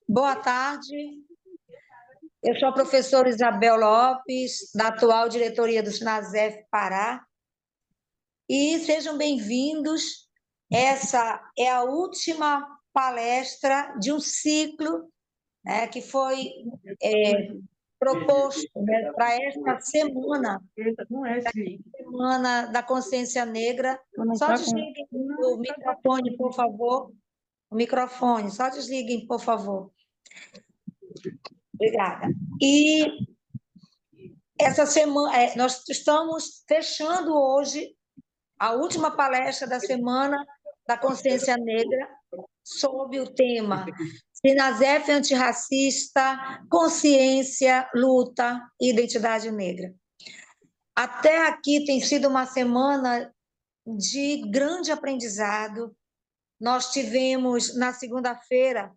Boa tarde, eu sou a professora Isabel Lopes, da atual diretoria do SINASEF Pará, e sejam bem-vindos. Essa é a última palestra de um ciclo que foi proposto para esta semana, Semana da Consciência Negra. Só desliguem o microfone, por favor. O microfone, só desliguem, por favor. Obrigada. E essa semana, nós estamos fechando hoje a última palestra da Semana da Consciência Negra, sob o tema SINASEF Antirracista, Consciência, Luta e Identidade Negra. Até aqui tem sido uma semana de grande aprendizado. Nós tivemos, na segunda-feira,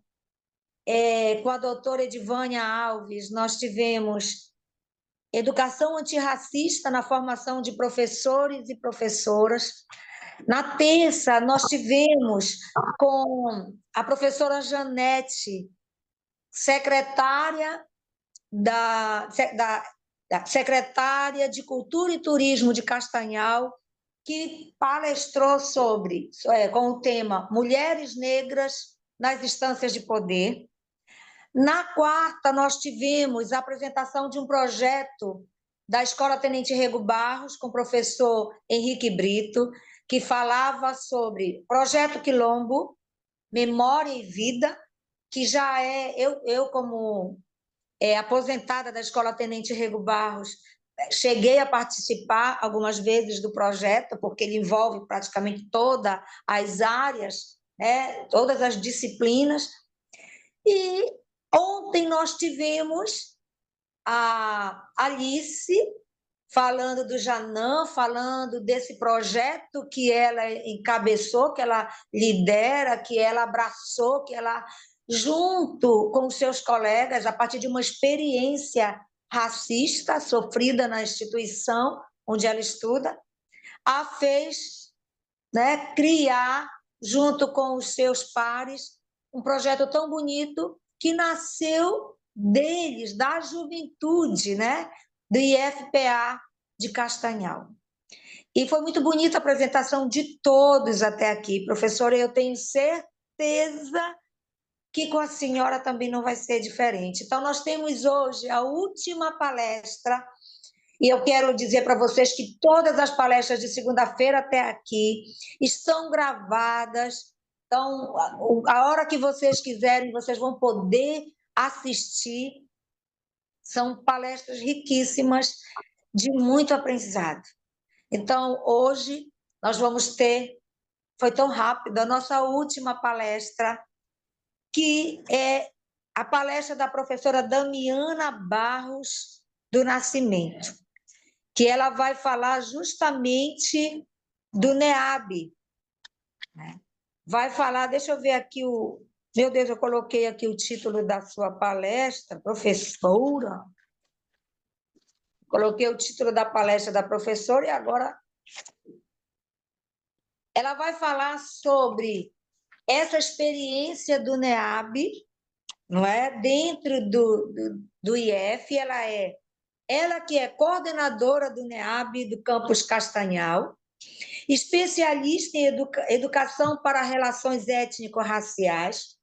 com a doutora Edivânia Alves, nós tivemos educação antirracista na formação de professores e professoras. Na terça, nós tivemos com a professora Janete, secretária secretária de Cultura e Turismo de Castanhal, que palestrou com o tema Mulheres Negras nas Instâncias de Poder. Na quarta, nós tivemos a apresentação de um projeto da Escola Tenente Rego Barros, com o professor Henrique Brito, que falava sobre Projeto Quilombo, Memória e Vida, que já eu como aposentada da Escola Tenente Rego Barros, cheguei a participar algumas vezes do projeto, porque ele envolve praticamente todas as áreas, todas as disciplinas. E ontem nós tivemos a Alice falando do Janã, falando desse projeto que ela encabeçou, que ela lidera, que ela abraçou, que ela, junto com os seus colegas, a partir de uma experiência racista sofrida na instituição onde ela estuda, a fez criar, junto com os seus pares, um projeto tão bonito que nasceu deles, da juventude, do IFPA de Castanhal. E foi muito bonita a apresentação de todos até aqui. Professora, eu tenho certeza que com a senhora também não vai ser diferente. Então, nós temos hoje a última palestra, e eu quero dizer para vocês que todas as palestras de segunda-feira até aqui estão gravadas. Então, a hora que vocês quiserem, vocês vão poder assistir. São palestras riquíssimas, de muito aprendizado. Então, hoje, nós vamos ter, foi tão rápido, a nossa última palestra, que é a palestra da professora Damiana Barros do Nascimento, que ela vai falar justamente do NEAB. Vai falar, deixa eu ver aqui meu Deus, eu coloquei aqui o título da sua palestra, professora. Coloquei o título da palestra da professora e agora ela vai falar sobre essa experiência do NEAB, não é? Dentro do IF, ela que é coordenadora do NEAB do campus Castanhal, especialista em educação para relações étnico-raciais,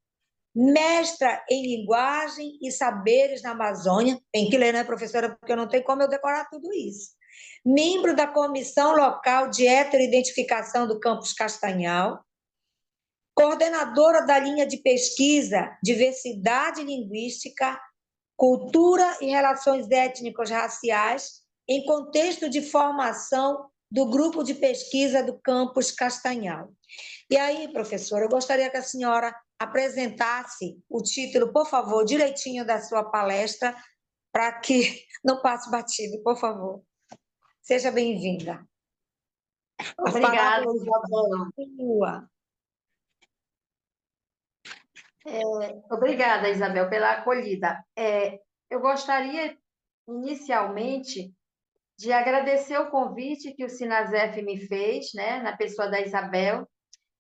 mestra em linguagem e saberes na Amazônia, tem que ler, né, professora, porque não tem como eu decorar tudo isso. Membro da Comissão Local de Heteroidentificação do Campus Castanhal, coordenadora da linha de pesquisa Diversidade Linguística, Cultura e Relações Étnicos Raciais, em contexto de formação do grupo de pesquisa do Campus Castanhal. E aí, professora, eu gostaria que a senhora apresentasse o título, por favor, direitinho da sua palestra, para que não passe batido, por favor. Seja bem-vinda. Obrigada, Isabel. Obrigada, Isabel, pela acolhida. Eu gostaria, inicialmente, de agradecer o convite que o SINASEF me fez, na pessoa da Isabel,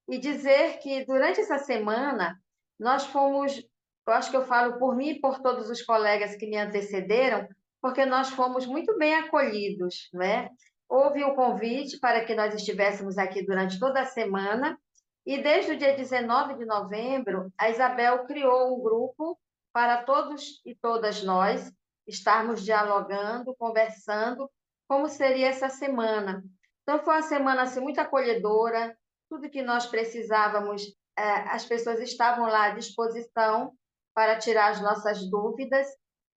e dizer que, durante essa semana, nós fomos eu acho que eu falo por mim e por todos os colegas que me antecederam, porque nós fomos muito bem acolhidos, né? Houve o convite para que nós estivéssemos aqui durante toda a semana, e desde o dia 19 de novembro, a Isabel criou um grupo para todos e todas nós estarmos dialogando, conversando, como seria essa semana. Então, foi uma semana assim, muito acolhedora, tudo que nós precisávamos, as pessoas estavam lá à disposição para tirar as nossas dúvidas.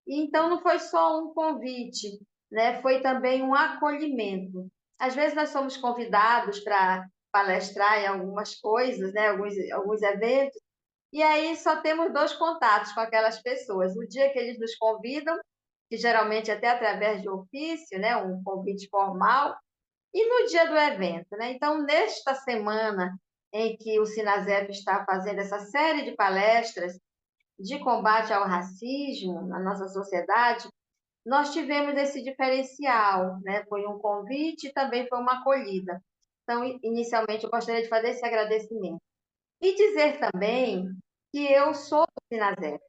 E então, não foi só um convite, né? Foi também um acolhimento. Às vezes, nós somos convidados para palestrar em algumas coisas, né? Alguns eventos, e aí só temos dois contatos com aquelas pessoas. O dia que eles nos convidam, que geralmente até através de ofício, né? Um convite formal, e no dia do evento, né? Então, nesta semana em que o Sinasep está fazendo essa série de palestras de combate ao racismo na nossa sociedade, nós tivemos esse diferencial, né? Foi um convite e também foi uma acolhida. Então, inicialmente, eu gostaria de fazer esse agradecimento. E dizer também que eu sou do Sinasep,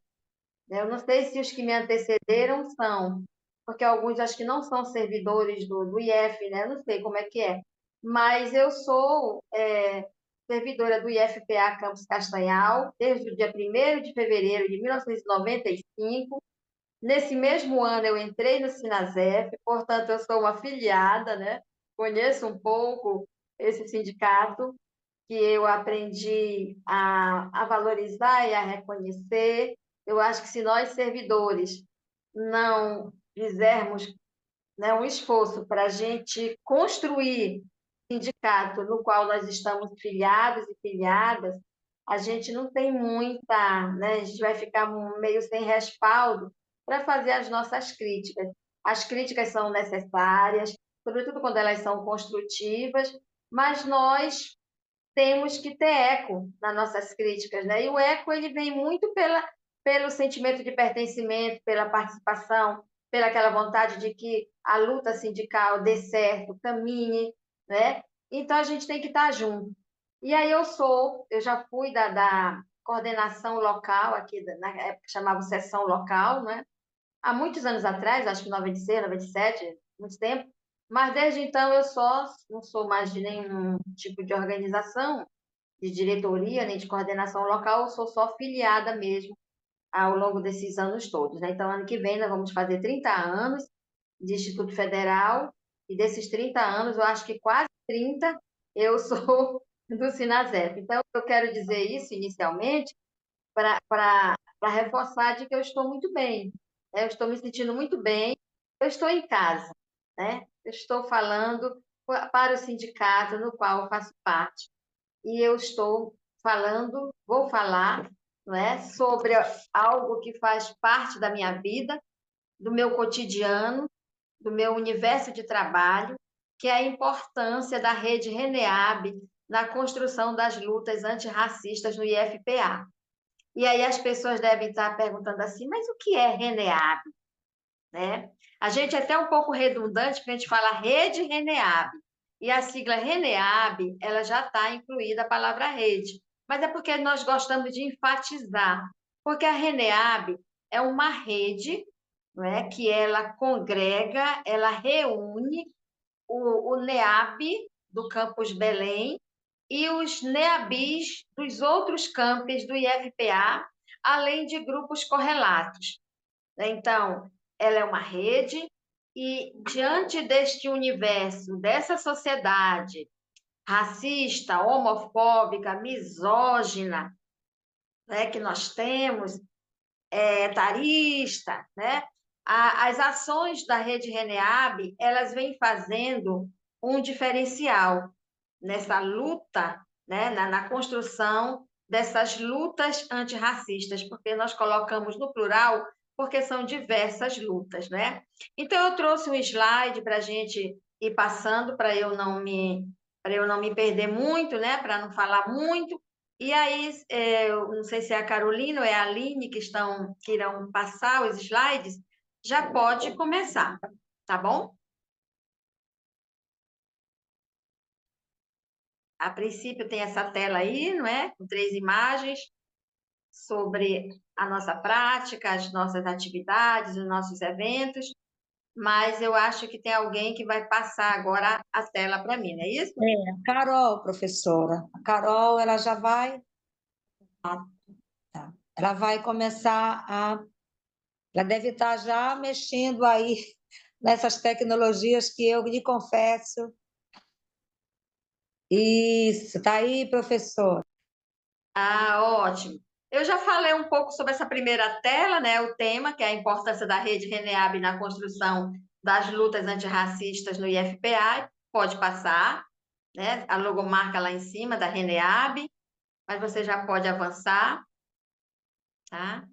né? Eu não sei se os que me antecederam são, porque alguns acho que não são servidores do IF, né? Eu não sei como é que é. Mas eu sou servidora do IFPA Campus Castanhal desde o dia 1º de fevereiro de 1995. Nesse mesmo ano eu entrei no Sinasep, portanto eu sou uma filiada, né? Conheço um pouco esse sindicato, que eu aprendi a valorizar e a reconhecer. Eu acho que se nós, servidores, não fizermos, né, um esforço para a gente construir o sindicato no qual nós estamos filiados e filiadas, a gente não tem muita, né, a gente vai ficar meio sem respaldo para fazer as nossas críticas. As críticas são necessárias, sobretudo quando elas são construtivas, mas nós temos que ter eco nas nossas críticas, né? E o eco ele vem muito pelo sentimento de pertencimento, pela participação, pela aquela vontade de que a luta sindical dê certo, caminhe, né? Então a gente tem que estar junto. E aí eu já fui da coordenação local aqui, na época chamava seção local, né? Há muitos anos atrás, acho que 96, 97, muito tempo, mas desde então eu só não sou mais de nenhum tipo de organização, de diretoria, nem de coordenação local, eu sou só filiada mesmo ao longo desses anos todos, né? Então, ano que vem nós vamos fazer 30 anos de Instituto Federal, e desses 30 anos, eu acho que quase 30 eu sou do Sinasep. Então, eu quero dizer isso inicialmente para reforçar de que eu estou muito bem, né? Eu estou me sentindo muito bem, eu estou em casa, né? Eu estou falando para o sindicato no qual eu faço parte, e eu estou falando, vou falar, não é, sobre algo que faz parte da minha vida, do meu cotidiano, do meu universo de trabalho, que é a importância da rede RENEAB na construção das lutas antirracistas no IFPA. E aí as pessoas devem estar perguntando assim, mas o que é RENEAB? Né? A gente é até um pouco redundante, porque a gente fala rede RENEAB. E a sigla RENEAB, ela já está incluída a palavra rede. Mas é porque nós gostamos de enfatizar. Porque a RENEAB é uma rede, não é, que ela congrega, ela reúne o NEAB do campus Belém e os NEABs dos outros campos do IFPA, além de grupos correlatos. Então, ela é uma rede e, diante deste universo, dessa sociedade racista, homofóbica, misógina, né, que nós temos, etarista, né, as ações da Rede RENEAB, elas vêm fazendo um diferencial nessa luta, né, na construção dessas lutas antirracistas, porque nós colocamos no plural, porque são diversas lutas, né? Então, eu trouxe um slide para a gente ir passando, para eu não me perder muito, né, para não falar muito. E aí, eu não sei se é a Carolina ou é a Aline que irão passar os slides, já pode começar, tá bom? A princípio tem essa tela aí, não é? Com 3 imagens sobre a nossa prática, as nossas atividades, os nossos eventos, mas eu acho que tem alguém que vai passar agora a tela para mim, não é isso? A Carol, professora. A Carol, ela já vai. Tá. Ela vai começar a. Ela deve estar já mexendo aí nessas tecnologias que eu lhe confesso. Isso, está aí, professor. Ah, ótimo. Eu já falei um pouco sobre essa primeira tela, né? O tema, que é a importância da rede RENEAB na construção das lutas antirracistas no IFPA. Pode passar, né? A logomarca lá em cima da RENEAB, mas você já pode avançar, tá?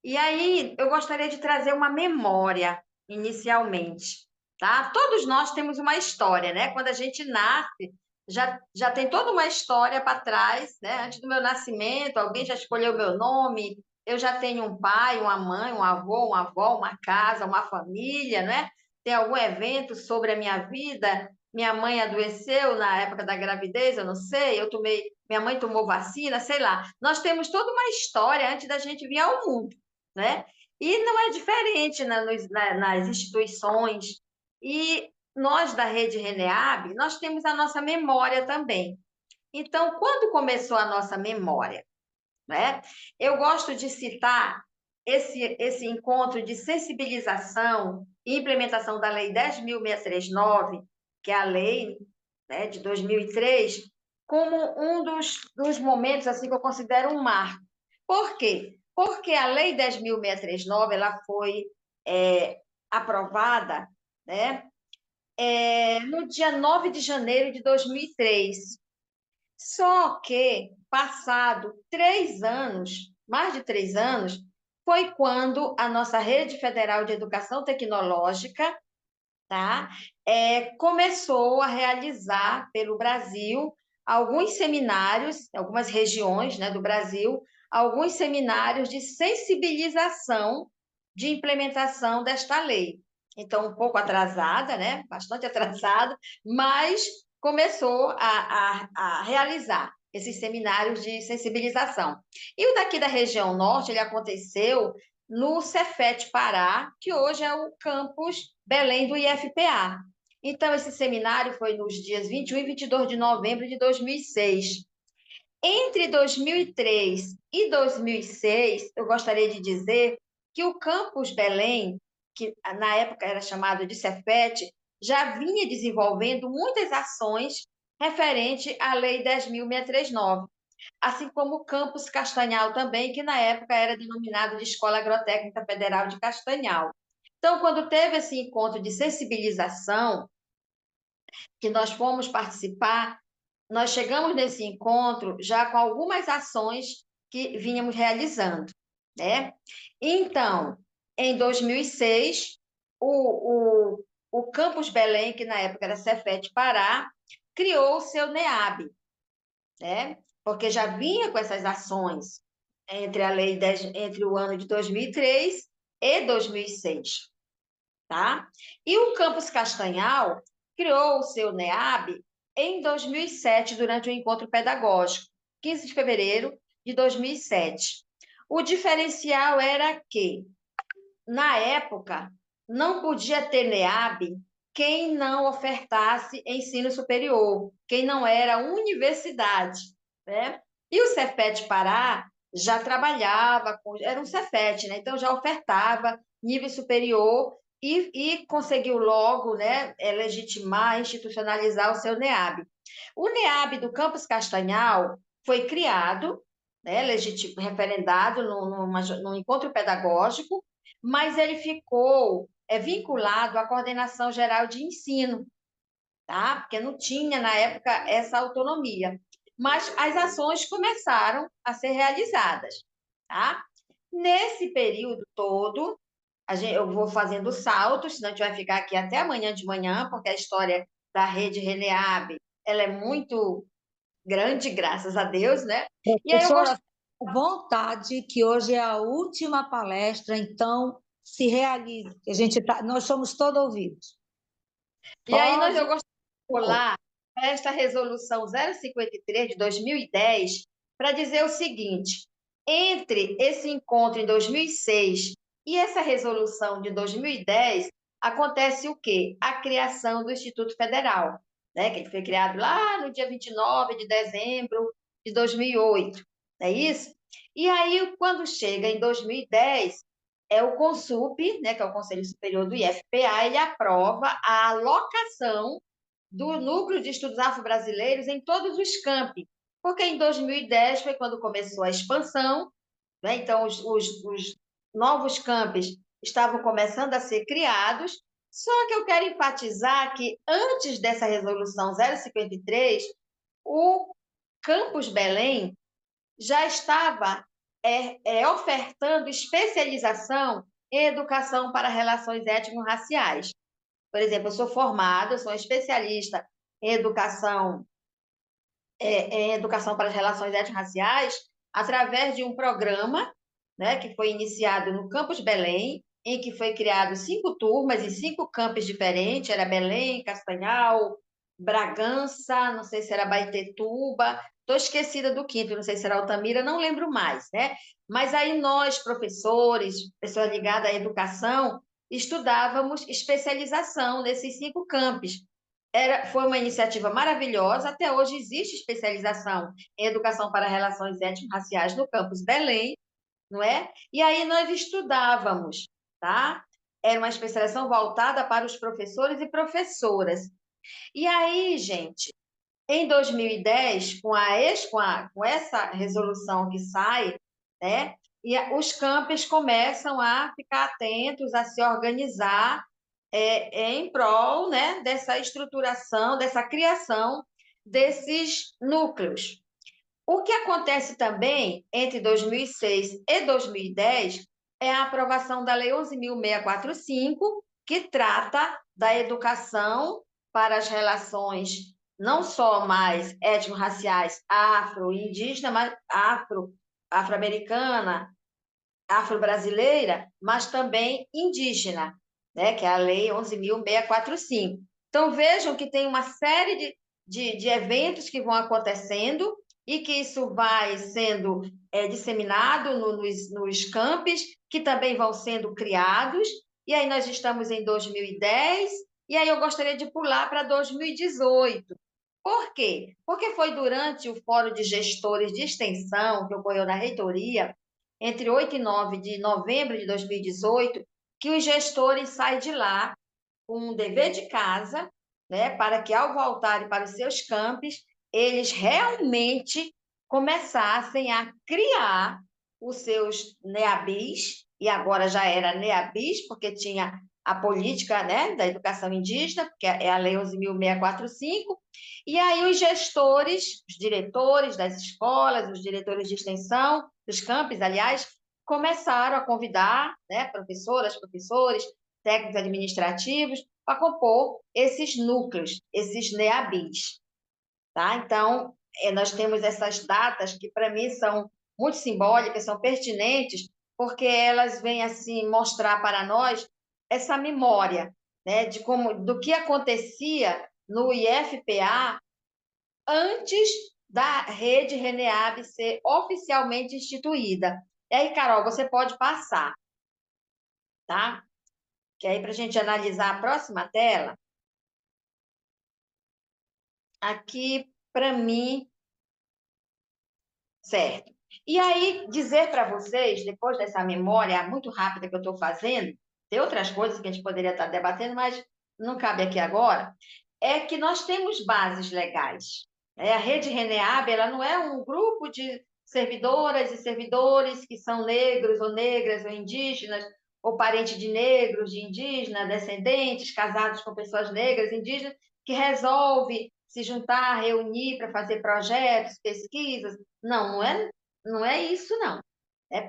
E aí, eu gostaria de trazer uma memória, inicialmente, tá? Todos nós temos uma história, né? Quando a gente nasce, já tem toda uma história para trás, né? Antes do meu nascimento, alguém já escolheu meu nome, eu já tenho um pai, uma mãe, um avô, uma avó, uma casa, uma família, né? Tem algum evento sobre a minha vida? Minha mãe adoeceu na época da gravidez, eu não sei, minha mãe tomou vacina, sei lá. Nós temos toda uma história antes da gente vir ao mundo, né? E não é diferente nas instituições. E nós da Rede Reneab, nós temos a nossa memória também. Então, quando começou a nossa memória, né? Eu gosto de citar esse encontro de sensibilização e implementação da Lei 10.639, que é a lei, né, de 2003, como um dos momentos assim que eu considero um marco. Por quê? Porque a Lei 10.639 ela foi aprovada, né, no dia 9 de janeiro de 2003. Só que, passado 3 anos, mais de 3 anos, foi quando a nossa Rede Federal de Educação Tecnológica, tá, começou a realizar pelo Brasil alguns seminários, algumas regiões, né, do Brasil, alguns seminários de sensibilização de implementação desta lei. Então, um pouco atrasada, né, bastante atrasada, mas começou a realizar esses seminários de sensibilização. E o daqui da região norte, ele aconteceu no Cefet Pará, que hoje é o campus Belém do IFPA. Então, esse seminário foi nos dias 21 e 22 de novembro de 2006. Entre 2003 e 2006, eu gostaria de dizer que o campus Belém, que na época era chamado de Cefet, já vinha desenvolvendo muitas ações referente à Lei 10.639, assim como o campus Castanhal também, que na época era denominado de Escola Agrotécnica Federal de Castanhal. Então, quando teve esse encontro de sensibilização, que nós fomos participar, nós chegamos nesse encontro já com algumas ações que vínhamos realizando, né? Então, em 2006, o Campus Belém, que na época era Cefet Pará, criou o seu NEAB, né? Porque já vinha com essas ações entre a lei 10, entre o ano de 2003 e 2006, tá? E o Campus Castanhal criou o seu NEAB em 2007, durante o encontro pedagógico, 15 de fevereiro de 2007. O diferencial era que, na época, não podia ter NEAB quem não ofertasse ensino superior, quem não era universidade, né? E o Cefet Pará já trabalhava, era um Cefet, né? Então já ofertava nível superior e conseguiu logo, né, legitimar, institucionalizar o seu NEAB. O NEAB do Campus Castanhal foi criado, né, referendado num encontro pedagógico, mas ele ficou vinculado à coordenação geral de ensino, tá? Porque não tinha, na época, essa autonomia. Mas as ações começaram a ser realizadas, tá? Nesse período todo, eu vou fazendo saltos, senão a gente vai ficar aqui até amanhã de manhã, porque a história da rede Reneab, ela é muito grande, graças a Deus, né? E aí eu Professora, gosto. à vontade, que hoje é a última palestra, então se realize. Nós somos todos ouvidos. E aí Pode. eu gosto de pular esta resolução 053 de 2010 para dizer o seguinte: Entre esse encontro em 2006 e essa resolução de 2010, acontece o quê? A criação do Instituto Federal, né? Que ele foi criado lá no dia 29 de dezembro de 2008, não é isso? E aí, quando chega em 2010, é o CONSUP, né, que é o Conselho Superior do IFPA, ele aprova a alocação do Núcleo de Estudos Afro-Brasileiros em todos os campi, porque em 2010 foi quando começou a expansão, né? Então, os novos campos estavam começando a ser criados, só que eu quero enfatizar que antes dessa resolução 053, o Campus Belém já estava ofertando especialização em educação para relações étnico-raciais. Por exemplo, eu sou formada, eu sou especialista em educação para as relações étnico-raciais, através de um programa, né, que foi iniciado no Campus Belém, em que foi criado 5 turmas em 5 campos diferentes, era Belém, Castanhal, Bragança, não sei se era Baitetuba, estou esquecida do quinto, não sei se era Altamira, não lembro mais, né? Mas aí nós, professores, pessoas ligadas à educação, estudávamos especialização nesses 5 campos. Foi uma iniciativa maravilhosa. Até hoje existe especialização em educação para relações étnico-raciais no campus Belém, não é? E aí nós estudávamos, tá? Era uma especialização voltada para os professores e professoras. E aí, gente, em 2010, com essa resolução que sai, né? E os campos começam a ficar atentos, a se organizar em prol, né, dessa estruturação, dessa criação desses núcleos. O que acontece também entre 2006 e 2010 é a aprovação da Lei 11.645, que trata da educação para as relações não só mais étnico-raciais afro-indígena, mas afro-americana, afro-brasileira, mas também indígena, né, que é a Lei 11.645. Então, vejam que tem uma série de eventos que vão acontecendo e que isso vai sendo disseminado nos campos, que também vão sendo criados, e aí nós estamos em 2010, e aí eu gostaria de pular para 2018. Por quê? Porque foi durante o Fórum de Gestores de Extensão, que ocorreu na reitoria, entre 8 e 9 de novembro de 2018, que os gestores saem de lá com um dever de casa, né, para que, ao voltarem para os seus campos, eles realmente começassem a criar os seus NEABIs, e agora já era NEABIs, porque tinha a política, né, da educação indígena, que é a Lei 11.645, e aí os gestores, os diretores das escolas, os diretores de extensão, dos campos, aliás, começaram a convidar, né, professoras, professores, técnicos administrativos, para compor esses núcleos, esses NEABIs. Tá? Então, nós temos essas datas que, para mim, são muito simbólicas, são pertinentes, porque elas vêm assim mostrar para nós essa memória, né, do que acontecia no IFPA antes da rede RENEAB ser oficialmente instituída. E aí, Carol, você pode passar, tá? Que aí, para a gente analisar a próxima tela, aqui, para mim, certo. E aí, dizer para vocês, depois dessa memória muito rápida que eu estou fazendo, tem outras coisas que a gente poderia estar debatendo, mas não cabe aqui agora, é que nós temos bases legais. A Rede RENEAB, ela não é um grupo de servidoras e servidores que são negros ou negras ou indígenas, ou parentes de negros, de indígenas, descendentes, casados com pessoas negras, indígenas, que resolve se juntar, reunir para fazer projetos, pesquisas. Não, não é isso, não.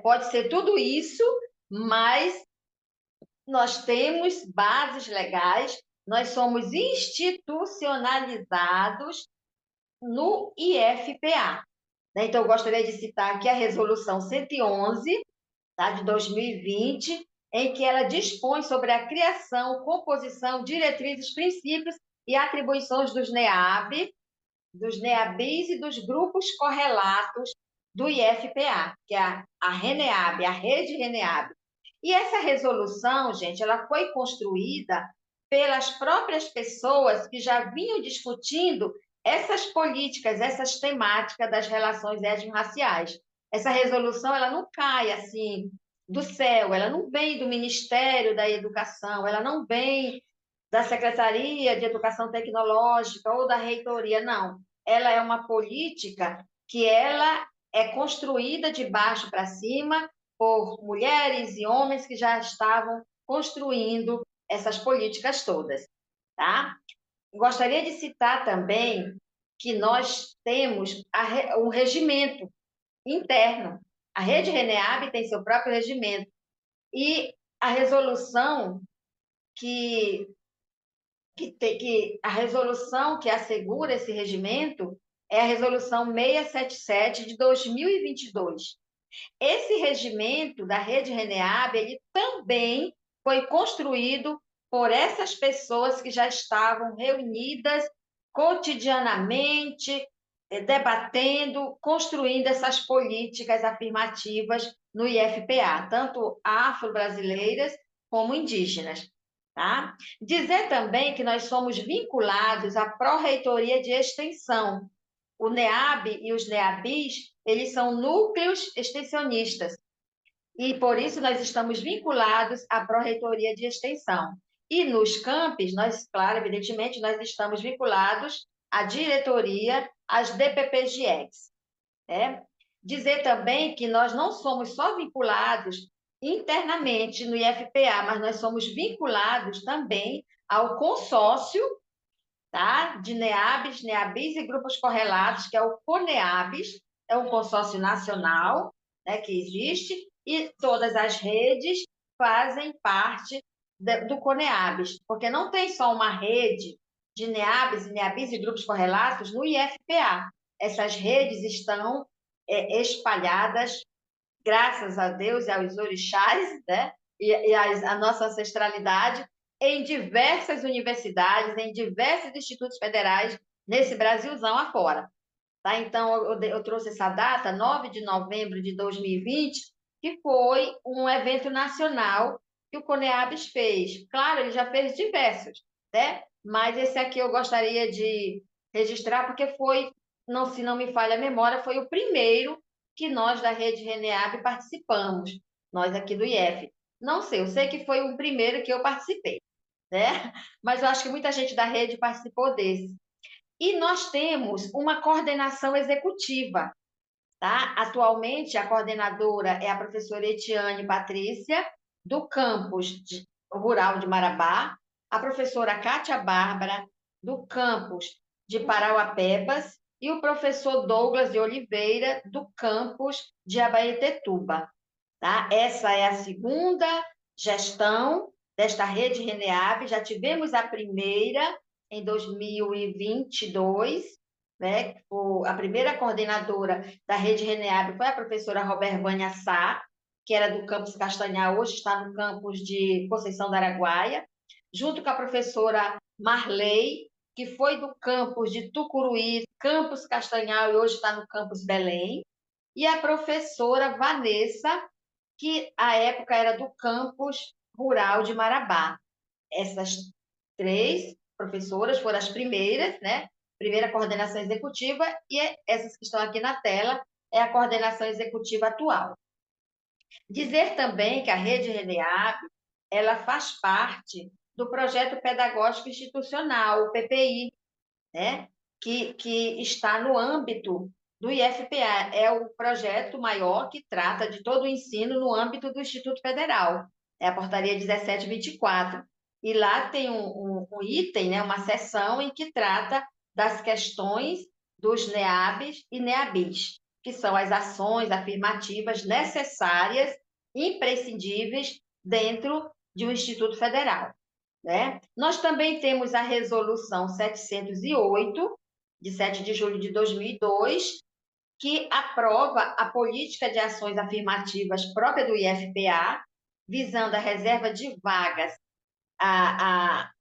Pode ser tudo isso, mas nós temos bases legais, nós somos institucionalizados no IFPA. Né? Então, eu gostaria de citar aqui a Resolução 111, tá, de 2020, em que ela dispõe sobre a criação, composição, diretrizes, princípios e atribuições dos NEAB, dos NEABIs e dos grupos correlatos do IFPA, que é a RENEAB, a Rede RENEAB. E essa resolução, gente, ela foi construída pelas próprias pessoas que já vinham discutindo essas políticas, essas temáticas das relações étnico-raciais. Essa resolução, ela não cai assim do céu, ela não vem do Ministério da Educação, ela não vem da Secretaria de Educação Tecnológica ou da reitoria, não. Ela é uma política que ela é construída de baixo para cima por mulheres e homens que já estavam construindo essas políticas todas, tá? Gostaria de citar também que nós temos um regimento interno. A Rede RENEAB tem seu próprio regimento. E a resolução que a resolução que assegura esse regimento é a resolução 677 de 2022. Esse regimento da Rede RENEAB, ele também foi construído por essas pessoas que já estavam reunidas cotidianamente, debatendo, construindo essas políticas afirmativas no IFPA, tanto afro-brasileiras como indígenas. Tá? Dizer também que nós somos vinculados à Pró-Reitoria de Extensão. O NEAB e os NEABIs, eles são núcleos extensionistas, e por isso nós estamos vinculados à Pró-Reitoria de Extensão. E nos campos, nós, claro, evidentemente, nós estamos vinculados à diretoria, às DPPGEX. Né? Dizer também que nós não somos só vinculados internamente no IFPA, mas nós somos vinculados também ao consórcio, tá? De NEABs, NEABIs e grupos correlatos, que é o CONEABs, é um consórcio nacional, né, que existe, e todas as redes fazem parte do CONEABs, porque não tem só uma rede de NEABs, NEABIs e grupos correlatos no IFPA. Essas redes estão espalhadas, graças a Deus e aos orixás, né? E a nossa ancestralidade, em diversas universidades, em diversos institutos federais, nesse Brasilzão afora. Tá? Então, eu trouxe essa data, 9 de novembro de 2020, que foi um evento nacional que o CONEABS fez. Claro, ele já fez diversos, né? Mas esse aqui eu gostaria de registrar, porque foi, não, se não me falha a memória, foi o primeiro que nós da Rede RENEAB participamos, nós aqui do IF. Não sei, eu sei que foi o primeiro que eu participei, né? Mas eu acho que muita gente da rede participou desse. E nós temos uma coordenação executiva, tá? Atualmente, a coordenadora é a professora Etiane Patrícia, do campus rural de Marabá, a professora Cátia Bárbara, do campus de Parauapebas, e o professor Douglas de Oliveira, do campus de Abaetetuba. Tá? Essa é a segunda gestão desta rede RENEAB, já tivemos a primeira em 2022, né? A primeira coordenadora da rede RENEAB foi a professora Robervânia Sá, que era do campus Castanhal, hoje está no campus de Conceição do Araguaia, junto com a professora Marley, que foi do campus de Tucuruí, campus Castanhal, e hoje está no campus Belém, e a professora Vanessa, que à época era do campus rural de Marabá. Essas três professoras foram as primeiras, né? Primeira coordenação executiva, e essas que estão aqui na tela é a coordenação executiva atual. Dizer também que a Rede RENEAB, ela faz parte do projeto pedagógico institucional, o PPI, né? que está no âmbito do IFPA. É o projeto maior que trata de todo o ensino no âmbito do Instituto Federal. É a portaria 1724. E lá tem um item, né, uma seção em que trata das questões dos NEABs e NEABIs, que são as ações afirmativas necessárias, imprescindíveis dentro de um Instituto Federal. Né? Nós também temos a Resolução 708, de 7 de julho de 2002, que aprova a política de ações afirmativas própria do IFPA, visando a reserva de vagas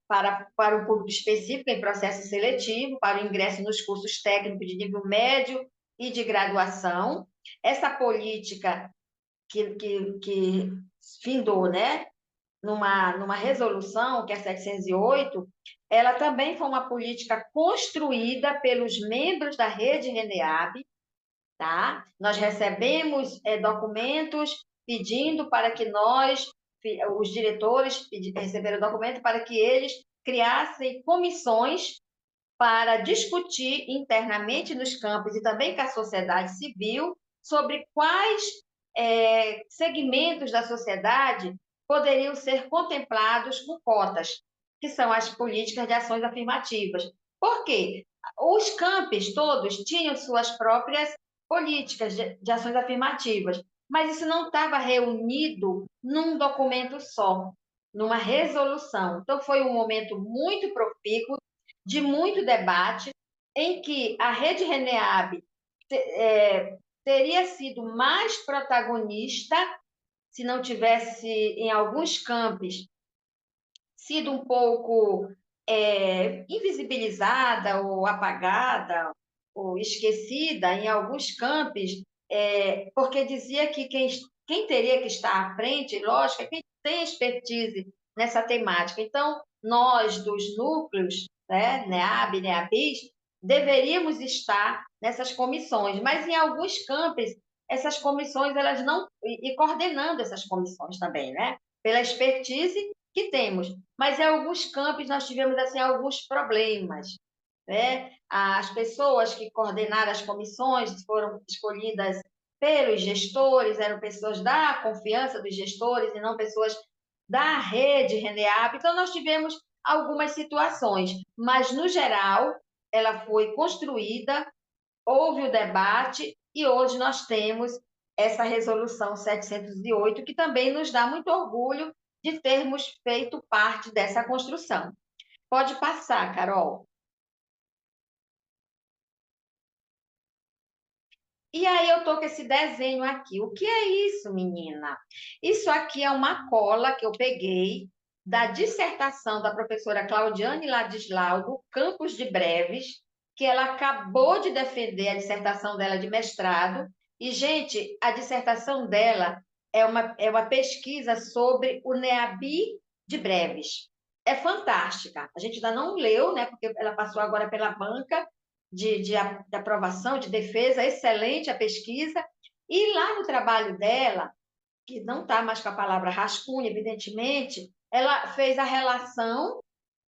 para um público específico em processo seletivo, para o ingresso nos cursos técnicos de nível médio e de graduação, essa política que findou, né, numa resolução, que é a 708, ela também foi uma política construída pelos membros da Rede Reneab, tá? Nós recebemos documentos pedindo para que nós, os diretores, receberam documento para que eles criassem comissões para discutir internamente nos campos e também com a sociedade civil sobre quais segmentos da sociedade poderiam ser contemplados com cotas, que são as políticas de ações afirmativas. Por quê? Os campos todos tinham suas próprias políticas de ações afirmativas, mas isso não estava reunido num documento só, numa resolução. Então, foi um momento muito profícuo, de muito debate, em que a Rede Reneab teria sido mais protagonista se não tivesse, em alguns campos, sido um pouco invisibilizada ou apagada ou esquecida em alguns campos, porque dizia que quem teria que estar à frente, lógico, é quem tem expertise nessa temática. Então, nós, dos núcleos, né, NEAB, NEABIS, deveríamos estar nessas comissões, mas em alguns campos, essas comissões, elas não... E coordenando essas comissões também, né? Pela expertise que temos. Mas em alguns campos nós tivemos assim, alguns problemas, né? As pessoas que coordenaram as comissões foram escolhidas pelos gestores, eram pessoas da confiança dos gestores e não pessoas da rede Reneab. Então, nós tivemos algumas situações, mas, no geral, ela foi construída, houve o debate e hoje nós temos essa resolução 708, que também nos dá muito orgulho de termos feito parte dessa construção. Pode passar, Carol. E aí eu tô com esse desenho aqui. O que é isso, menina? Isso aqui é uma cola que eu peguei da dissertação da professora Claudiane Ladislau, do Campus de Breves, que ela acabou de defender a dissertação dela de mestrado. E, gente, a dissertação dela é uma pesquisa sobre o NEABI de Breves. É fantástica. A gente ainda não leu, né? Porque ela passou agora pela banca, de aprovação, de defesa, excelente a pesquisa. E lá no trabalho dela, que não está mais com a palavra rascunho, evidentemente, ela fez a relação,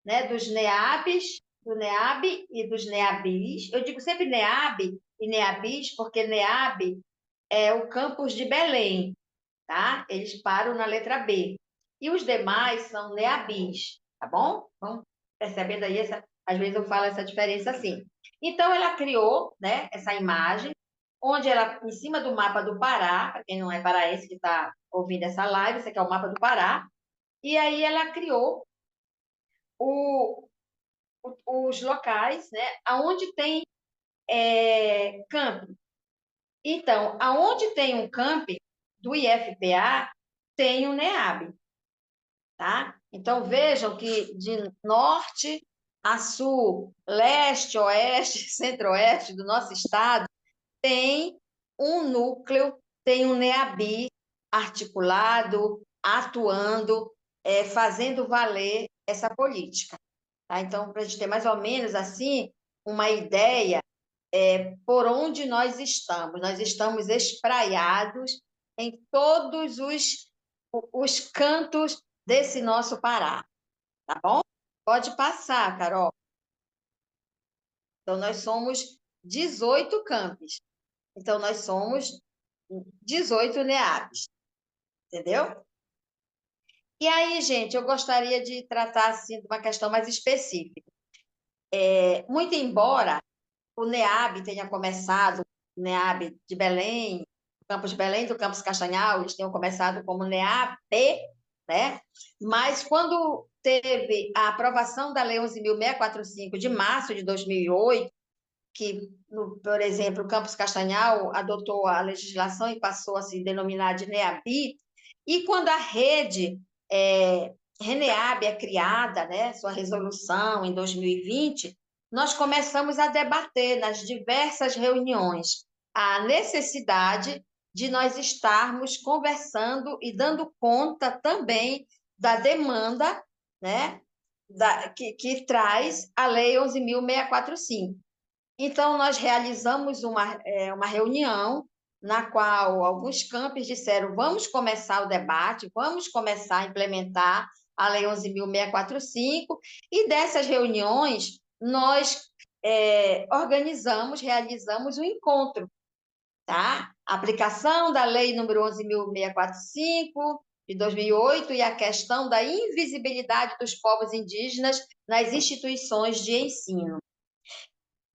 né, dos NEABs, do NEAB e dos NEABIs. Eu digo sempre NEAB e NEABIs, porque NEAB é o campus de Belém, tá? Eles param na letra B. E os demais são NEABIs, tá bom? Vamos percebendo aí, às vezes eu falo essa diferença assim. Então, ela criou, né, essa imagem, onde ela, em cima do mapa do Pará, para quem não é paraense que está ouvindo essa live, esse aqui é o mapa do Pará, e aí ela criou o, os locais, né, aonde tem camping. Então, aonde tem um camping do IFPA, tem o NEAB, tá? Então, vejam que de norte a sul, leste, oeste, centro-oeste do nosso estado, tem um núcleo, tem um NEABI articulado, atuando, fazendo valer essa política. Tá? Então, para a gente ter mais ou menos assim uma ideia por onde nós estamos espraiados em todos os cantos desse nosso Pará, tá bom? Pode passar, Carol. Então, nós somos 18 campos. Então, nós somos 18 NEABs, entendeu? E aí, gente, eu gostaria de tratar assim, de uma questão mais específica. Muito embora o NEAB tenha começado, o NEAB de Belém, o campus de Belém, do campus Castanhal, eles tenham começado como NEAB, né? Mas quando teve a aprovação da Lei 11.645 de março de 2008, que, por exemplo, o campus Castanhal adotou a legislação e passou a se denominar de NEABI, e quando a rede RENEAB é criada, né, sua resolução em 2020, nós começamos a debater nas diversas reuniões. a necessidade de nós estarmos conversando e dando conta também da demanda, né, que traz a Lei 11.645. Então, nós realizamos uma reunião na qual alguns campos disseram: vamos começar o debate, vamos começar a implementar a Lei 11.645, e dessas reuniões nós realizamos um encontro, tá? A aplicação da Lei número 11.645, de 2008, e a questão da invisibilidade dos povos indígenas nas instituições de ensino.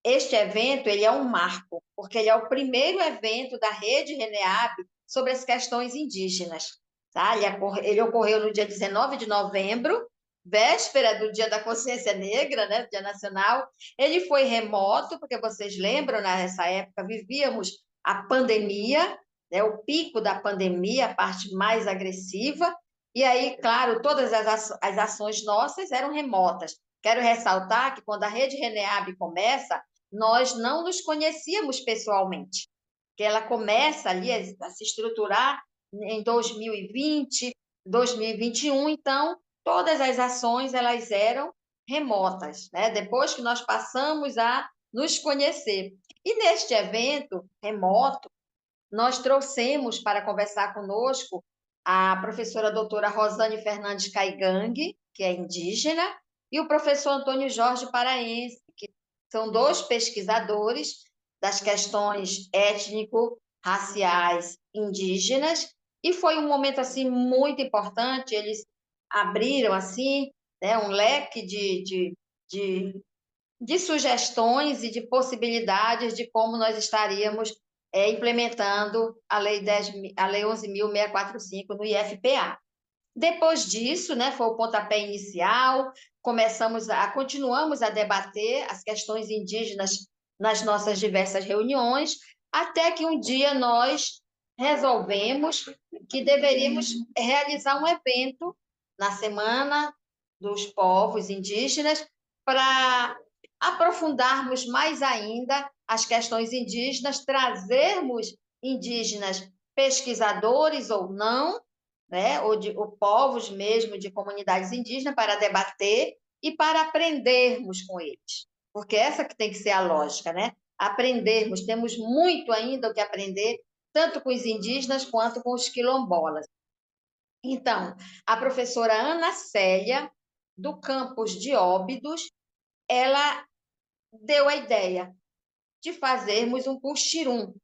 Este evento ele é um marco, porque ele é o primeiro evento da Rede RENEAB sobre as questões indígenas. Tá? Ele ocorreu no dia 19 de novembro, véspera do Dia da Consciência Negra, né, Dia Nacional. Ele foi remoto, porque vocês lembram, nessa época vivíamos a pandemia, né, o pico da pandemia, a parte mais agressiva, e aí, claro, todas as ações nossas eram remotas. Quero ressaltar que quando a Rede RENEAB começa, nós não nos conhecíamos pessoalmente, que ela começa ali a se estruturar em 2020, 2021, então todas as ações elas eram remotas, né? Depois que nós passamos a nos conhecer. E neste evento remoto, nós trouxemos para conversar conosco a professora doutora Rosane Fernandes Caigangue, que é indígena, e o professor Antônio Jorge Paraense, que são dois pesquisadores das questões étnico-raciais indígenas, e foi um momento assim muito importante. Eles abriram assim, né, um leque de, de sugestões e de possibilidades de como nós estaríamos implementando a Lei 11.645 no IFPA. Depois disso, né, foi o pontapé inicial, continuamos a debater as questões indígenas nas nossas diversas reuniões, até que um dia nós resolvemos que deveríamos realizar um evento na Semana dos Povos Indígenas para aprofundarmos mais ainda as questões indígenas, trazermos indígenas pesquisadores ou não, né, ou povos mesmo de comunidades indígenas para debater e para aprendermos com eles. Porque essa que tem que ser a lógica, né? Aprendermos, temos muito ainda o que aprender, tanto com os indígenas quanto com os quilombolas. Então, a professora Ana Célia, do campus de Óbidos, ela deu a ideia de fazermos um puxirum,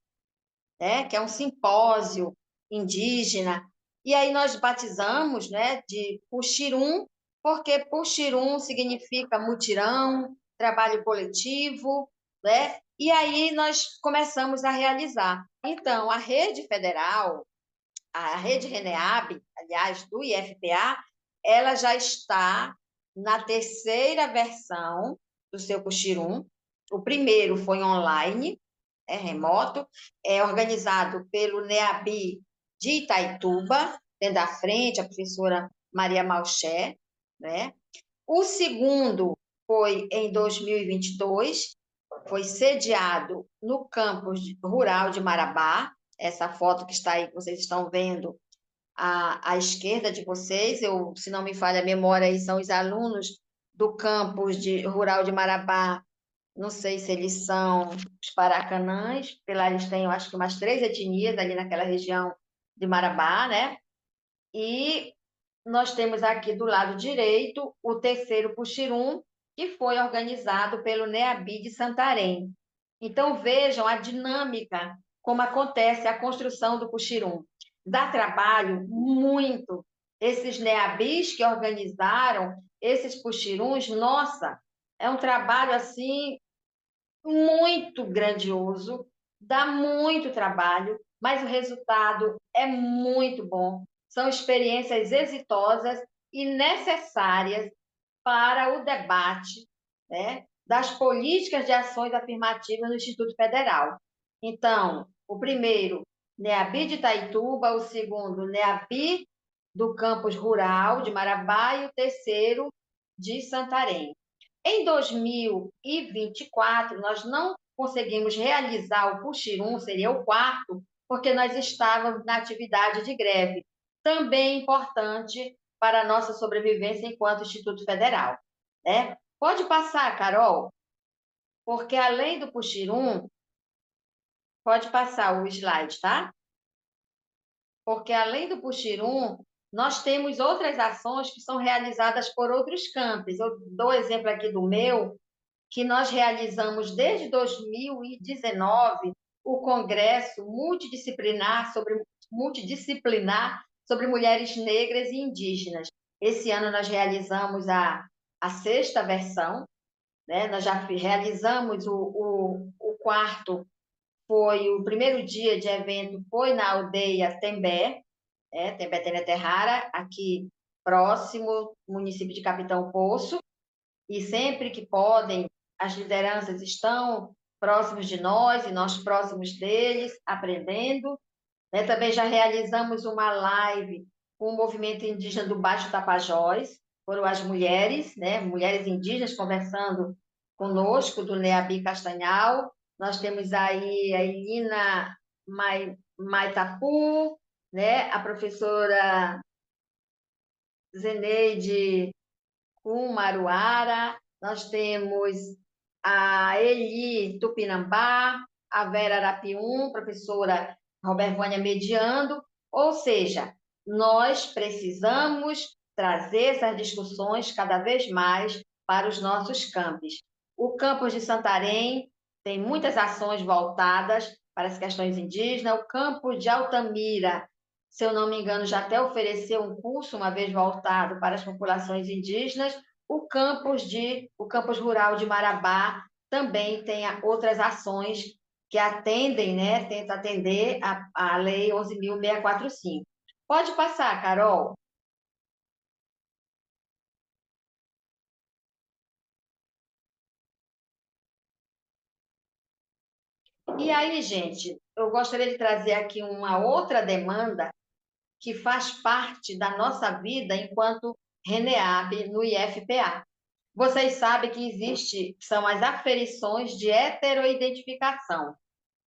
né, que é um simpósio indígena. E aí nós batizamos, né, de puxirum, porque puxirum significa mutirão, trabalho coletivo, né? E aí nós começamos a realizar. Então, a rede federal, a rede RENEAB, aliás, do IFPA, ela já está na terceira versão do seu puxirum. O primeiro foi online, remoto, organizado pelo NEABI de Itaituba, dentro da frente, a professora Maria Malché, né? O segundo foi em 2022, foi sediado no campus rural de Marabá, essa foto que está aí, que vocês estão vendo à esquerda de vocês, se não me falha a memória, aí são os alunos do campus rural de Marabá. Não sei se eles são os Paracanãs, porque lá eles têm, eu acho que umas 3 etnias ali naquela região de Marabá, né? E nós temos aqui do lado direito o terceiro Puxirum, que foi organizado pelo NEABI de Santarém. Então, vejam a dinâmica, como acontece a construção do Puxirum. Dá trabalho muito. Esses NEABIs que organizaram esses Puxiruns, nossa, é um trabalho assim muito grandioso, dá muito trabalho, mas o resultado é muito bom. São experiências exitosas e necessárias para o debate, né, das políticas de ações afirmativas no Instituto Federal. Então, o primeiro, NEABI de Itaituba, o segundo, NEABI do campus rural de Marabá, e o terceiro, de Santarém. Em 2024, nós não conseguimos realizar o Puxirum, seria o quarto, porque nós estávamos na atividade de greve, também importante para a nossa sobrevivência enquanto Instituto Federal, né? Pode passar, Carol, porque além do Puxirum, pode passar o slide, tá? Porque além do Puxirum, nós temos outras ações que são realizadas por outros campos. Eu dou exemplo aqui do meu, que nós realizamos desde 2019 o Congresso multidisciplinar sobre mulheres negras e indígenas. Esse ano nós realizamos a sexta versão, né? Nós já realizamos o quarto, foi o primeiro dia de evento, foi na aldeia Tembé, Tembé Teneterrara, aqui próximo, município de Capitão Poço, e sempre que podem, as lideranças estão próximos de nós e nós próximos deles, aprendendo. Também já realizamos uma live com o movimento indígena do Baixo Tapajós, foram as mulheres, né, mulheres indígenas conversando conosco, do Neabi Castanhal. Nós temos aí a Elina Maitapu, né, a professora Zeneide Kumaruara, nós temos a Eli Tupinambá, a Vera Arapium, professora Roberto Vânia mediando, ou seja, nós precisamos trazer essas discussões cada vez mais para os nossos campos. O campus de Santarém tem muitas ações voltadas para as questões indígenas, o campus de Altamira, se eu não me engano, já até ofereceu um curso uma vez voltado para as populações indígenas. O campus rural de Marabá também tem outras ações que atendem, né, tenta atender a Lei 11.645. Pode passar, Carol. E aí, gente, eu gostaria de trazer aqui uma outra demanda que faz parte da nossa vida enquanto RENEAB no IFPA. Vocês sabem que são as aferições de heteroidentificação,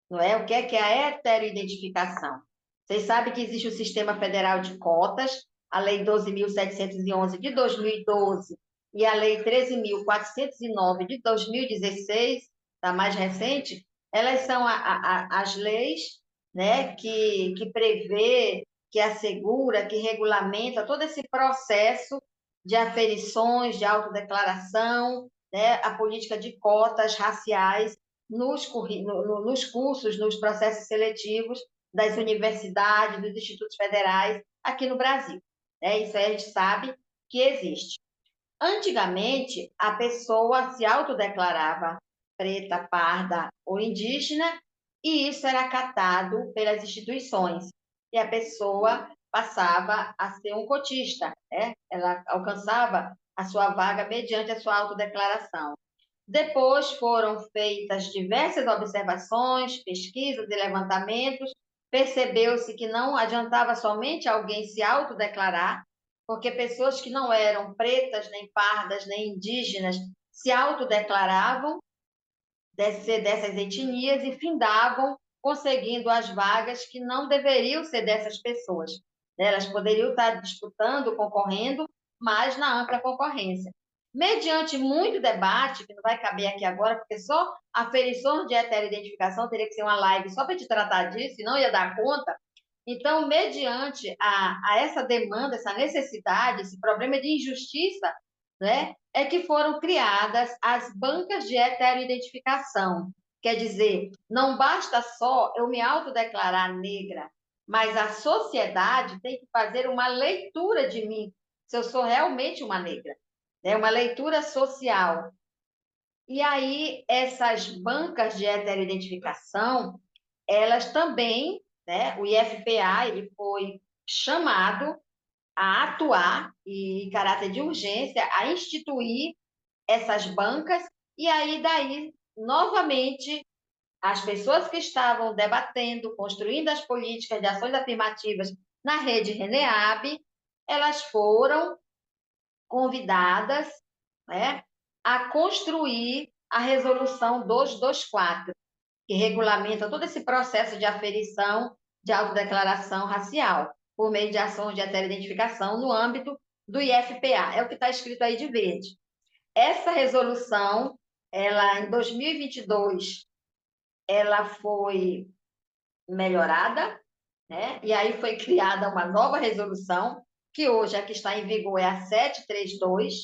não é? O que é a heteroidentificação? Vocês sabem que existe o Sistema Federal de Cotas, a Lei 12.711 de 2012 e a Lei 13.409 de 2016, a mais recente. Elas são as leis, né, que prevê, que assegura, que regulamenta todo esse processo de aferições, de autodeclaração, né, a política de cotas raciais nos cursos, nos processos seletivos das universidades, dos institutos federais aqui no Brasil. Isso aí a gente sabe que existe. Antigamente, a pessoa se autodeclarava preta, parda ou indígena, e isso era acatado pelas instituições. E a pessoa passava a ser um cotista, né? Ela alcançava a sua vaga mediante a sua autodeclaração. Depois foram feitas diversas observações, pesquisas e levantamentos. Percebeu-se que não adiantava somente alguém se autodeclarar, porque pessoas que não eram pretas, nem pardas, nem indígenas se autodeclaravam ser dessas etnias e findavam conseguindo as vagas que não deveriam ser dessas pessoas. Elas poderiam estar disputando, concorrendo, mas na ampla concorrência. Mediante muito debate, que não vai caber aqui agora, porque só aferições de heteroidentificação teria que ser uma live só para te tratar disso, e não ia dar conta. Então, mediante a essa demanda, essa necessidade, esse problema de injustiça, né, é que foram criadas as bancas de heteroidentificação. Quer dizer, não basta só eu me autodeclarar negra, mas a sociedade tem que fazer uma leitura de mim, se eu sou realmente uma negra, né? Uma leitura social. E aí, essas bancas de heteroidentificação, elas também, né, o IFPA, ele foi chamado a atuar, e em caráter de urgência, a instituir essas bancas, e aí daí, novamente, as pessoas que estavam debatendo, construindo as políticas de ações afirmativas na rede RENEAB, elas foram convidadas, né, a construir a resolução 224, que regulamenta todo esse processo de aferição de autodeclaração racial, por meio de ações de heteroidentificação no âmbito do IFPA. É o que está escrito aí de verde. Essa resolução, ela em 2022, ela foi melhorada, né? E aí foi criada uma nova resolução, que hoje a que está em vigor é a 732,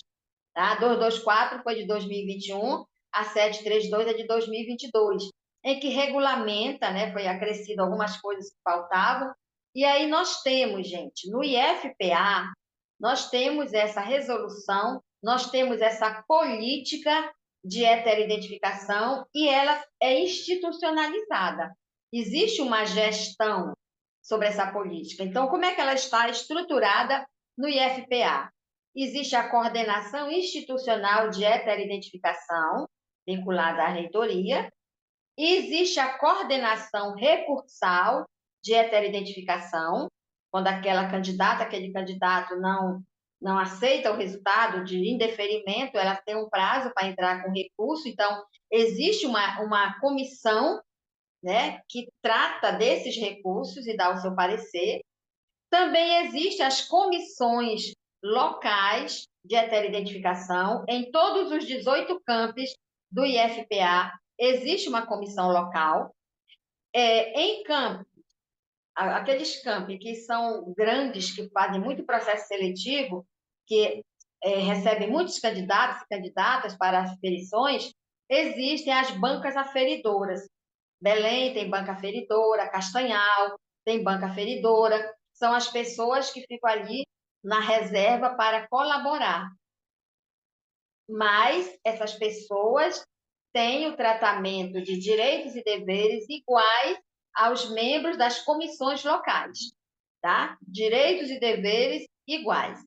tá? A 224 foi de 2021, a 732 é de 2022, em que regulamenta, né? Foi acrescido algumas coisas que faltavam. E aí nós temos, gente, no IFPA, nós temos essa resolução, nós temos essa política de heteroidentificação e ela é institucionalizada. Existe uma gestão sobre essa política. Então, como é que ela está estruturada no IFPA? Existe a coordenação institucional de heteroidentificação, vinculada à reitoria, e existe a coordenação recursal de heteroidentificação, quando aquela candidata, aquele candidato não aceita o resultado de indeferimento, ela tem um prazo para entrar com recurso, então existe uma comissão, né, que trata desses recursos e dá o seu parecer. Também existem as comissões locais de heteroidentificação em todos os 18 campos do IFPA. Existe uma comissão local. Em campo, aqueles campos que são grandes, que fazem muito processo seletivo, que recebem muitos candidatos e candidatas para as aferições, existem as bancas aferidoras. Belém tem banca aferidora, Castanhal tem banca aferidora, são as pessoas que ficam ali na reserva para colaborar. Mas essas pessoas têm o tratamento de direitos e deveres iguais aos membros das comissões locais, tá? Direitos e deveres iguais.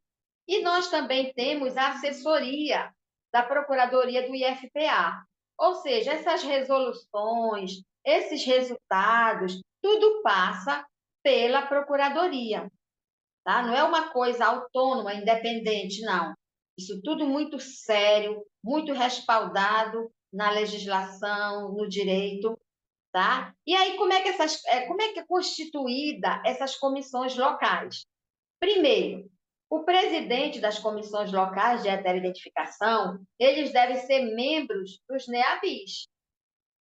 E nós também temos a assessoria da Procuradoria do IFPA, ou seja, essas resoluções, esses resultados, tudo passa pela Procuradoria, tá? Não é uma coisa autônoma, independente, não. Isso tudo muito sério, muito respaldado na legislação, no direito, tá? E aí, como é que é constituída essas comissões locais? Primeiro, o presidente das comissões locais de heteroidentificação, eles devem ser membros dos NEABIs,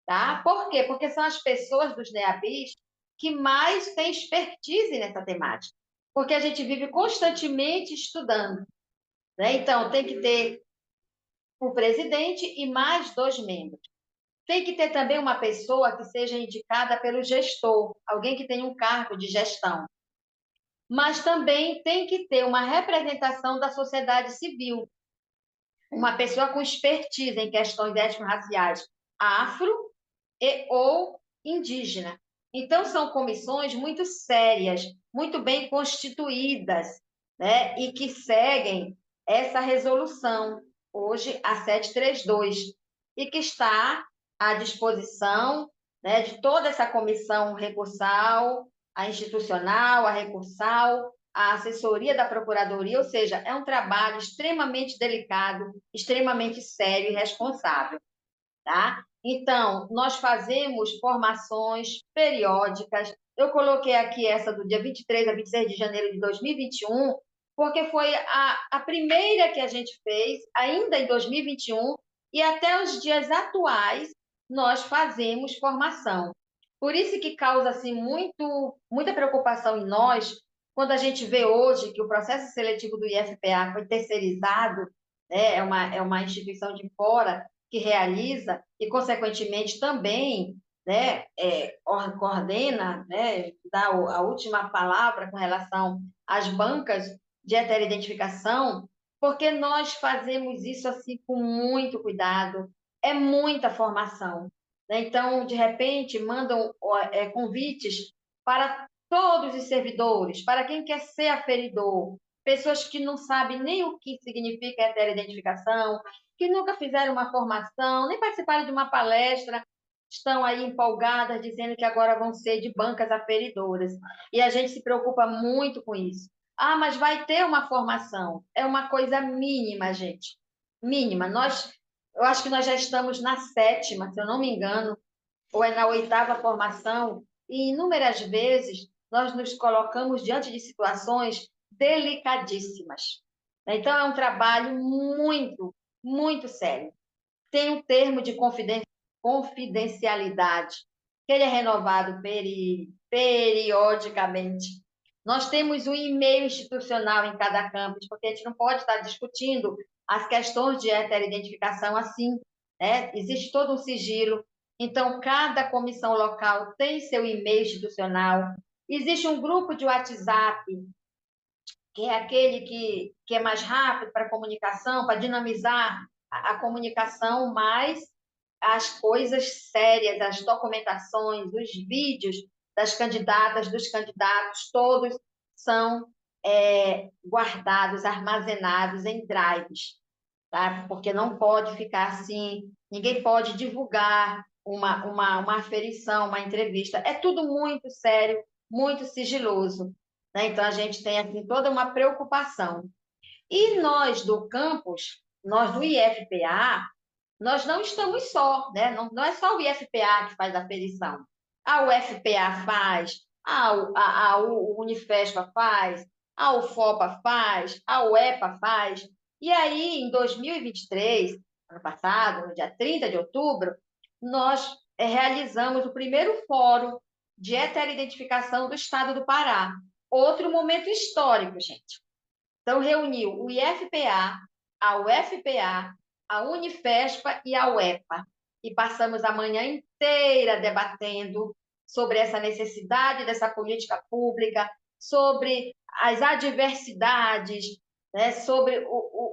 tá? Por quê? Porque são as pessoas dos NEABIs que mais têm expertise nessa temática, porque a gente vive constantemente estudando, né? Então, tem que ter o presidente e mais 2 membros. Tem que ter também uma pessoa que seja indicada pelo gestor, alguém que tenha um cargo de gestão. Mas também tem que ter uma representação da sociedade civil, uma pessoa com expertise em questões étnico-raciais afro ou indígena. Então, são comissões muito sérias, muito bem constituídas, né? E que seguem essa resolução, hoje a 732, e que está à disposição, né, de toda essa comissão recursal, a institucional, a recursal, a assessoria da Procuradoria, ou seja, é um trabalho extremamente delicado, extremamente sério e responsável, tá? Então, nós fazemos formações periódicas. Eu coloquei aqui essa do dia 23 a 26 de janeiro de 2021, porque foi a primeira que a gente fez, ainda em 2021, e até os dias atuais nós fazemos formação. Por isso que causa assim, muita preocupação em nós, quando a gente vê hoje que o processo seletivo do IFPA foi terceirizado, né, é uma instituição de fora que realiza e, consequentemente, também, né, coordena, né, dá a última palavra com relação às bancas de heteroidentificação, porque nós fazemos isso assim com muito cuidado, é muita formação, né? Então, de repente, mandam convites para todos os servidores, para quem quer ser aferidor, pessoas que não sabem nem o que significa heteroidentificação, que nunca fizeram uma formação, nem participaram de uma palestra, estão aí empolgadas, dizendo que agora vão ser de bancas aferidoras. E a gente se preocupa muito com isso. Ah, mas vai ter uma formação. É uma coisa mínima, gente. Mínima. Eu acho que nós já estamos na 7ª, se eu não me engano, ou é na oitava formação, e inúmeras vezes nós nos colocamos diante de situações delicadíssimas. Então, é um trabalho muito, muito sério. Tem um termo de confidencialidade, que ele é renovado periodicamente. Nós temos um e-mail institucional em cada campus, porque a gente não pode estar discutindo as questões de heteroidentificação assim, né? Existe todo um sigilo. Então, cada comissão local tem seu e-mail institucional. Existe um grupo de WhatsApp, que é aquele que é mais rápido para comunicação, para dinamizar a comunicação, mas as coisas sérias, as documentações, os vídeos das candidatas, dos candidatos, todos são guardados, armazenados em drives, tá? Porque não pode ficar assim, ninguém pode divulgar uma aferição, uma entrevista. É tudo muito sério, muito sigiloso, né? Então, a gente tem assim, toda uma preocupação. E nós do campus, nós do IFPA, nós não estamos só, né? Não é só o IFPA que faz a aferição. A UFPA faz, o Unifespa faz, a UFOPA faz, a UEPA faz. E aí, em 2023, ano passado, no dia 30 de outubro, nós realizamos o primeiro fórum de heteroidentificação do Estado do Pará. Outro momento histórico, gente. Então, reuniu o IFPA, a UFPA, a Unifespa e a UEPA. E passamos a manhã inteira debatendo sobre essa necessidade dessa política pública, sobre as adversidades, né, sobre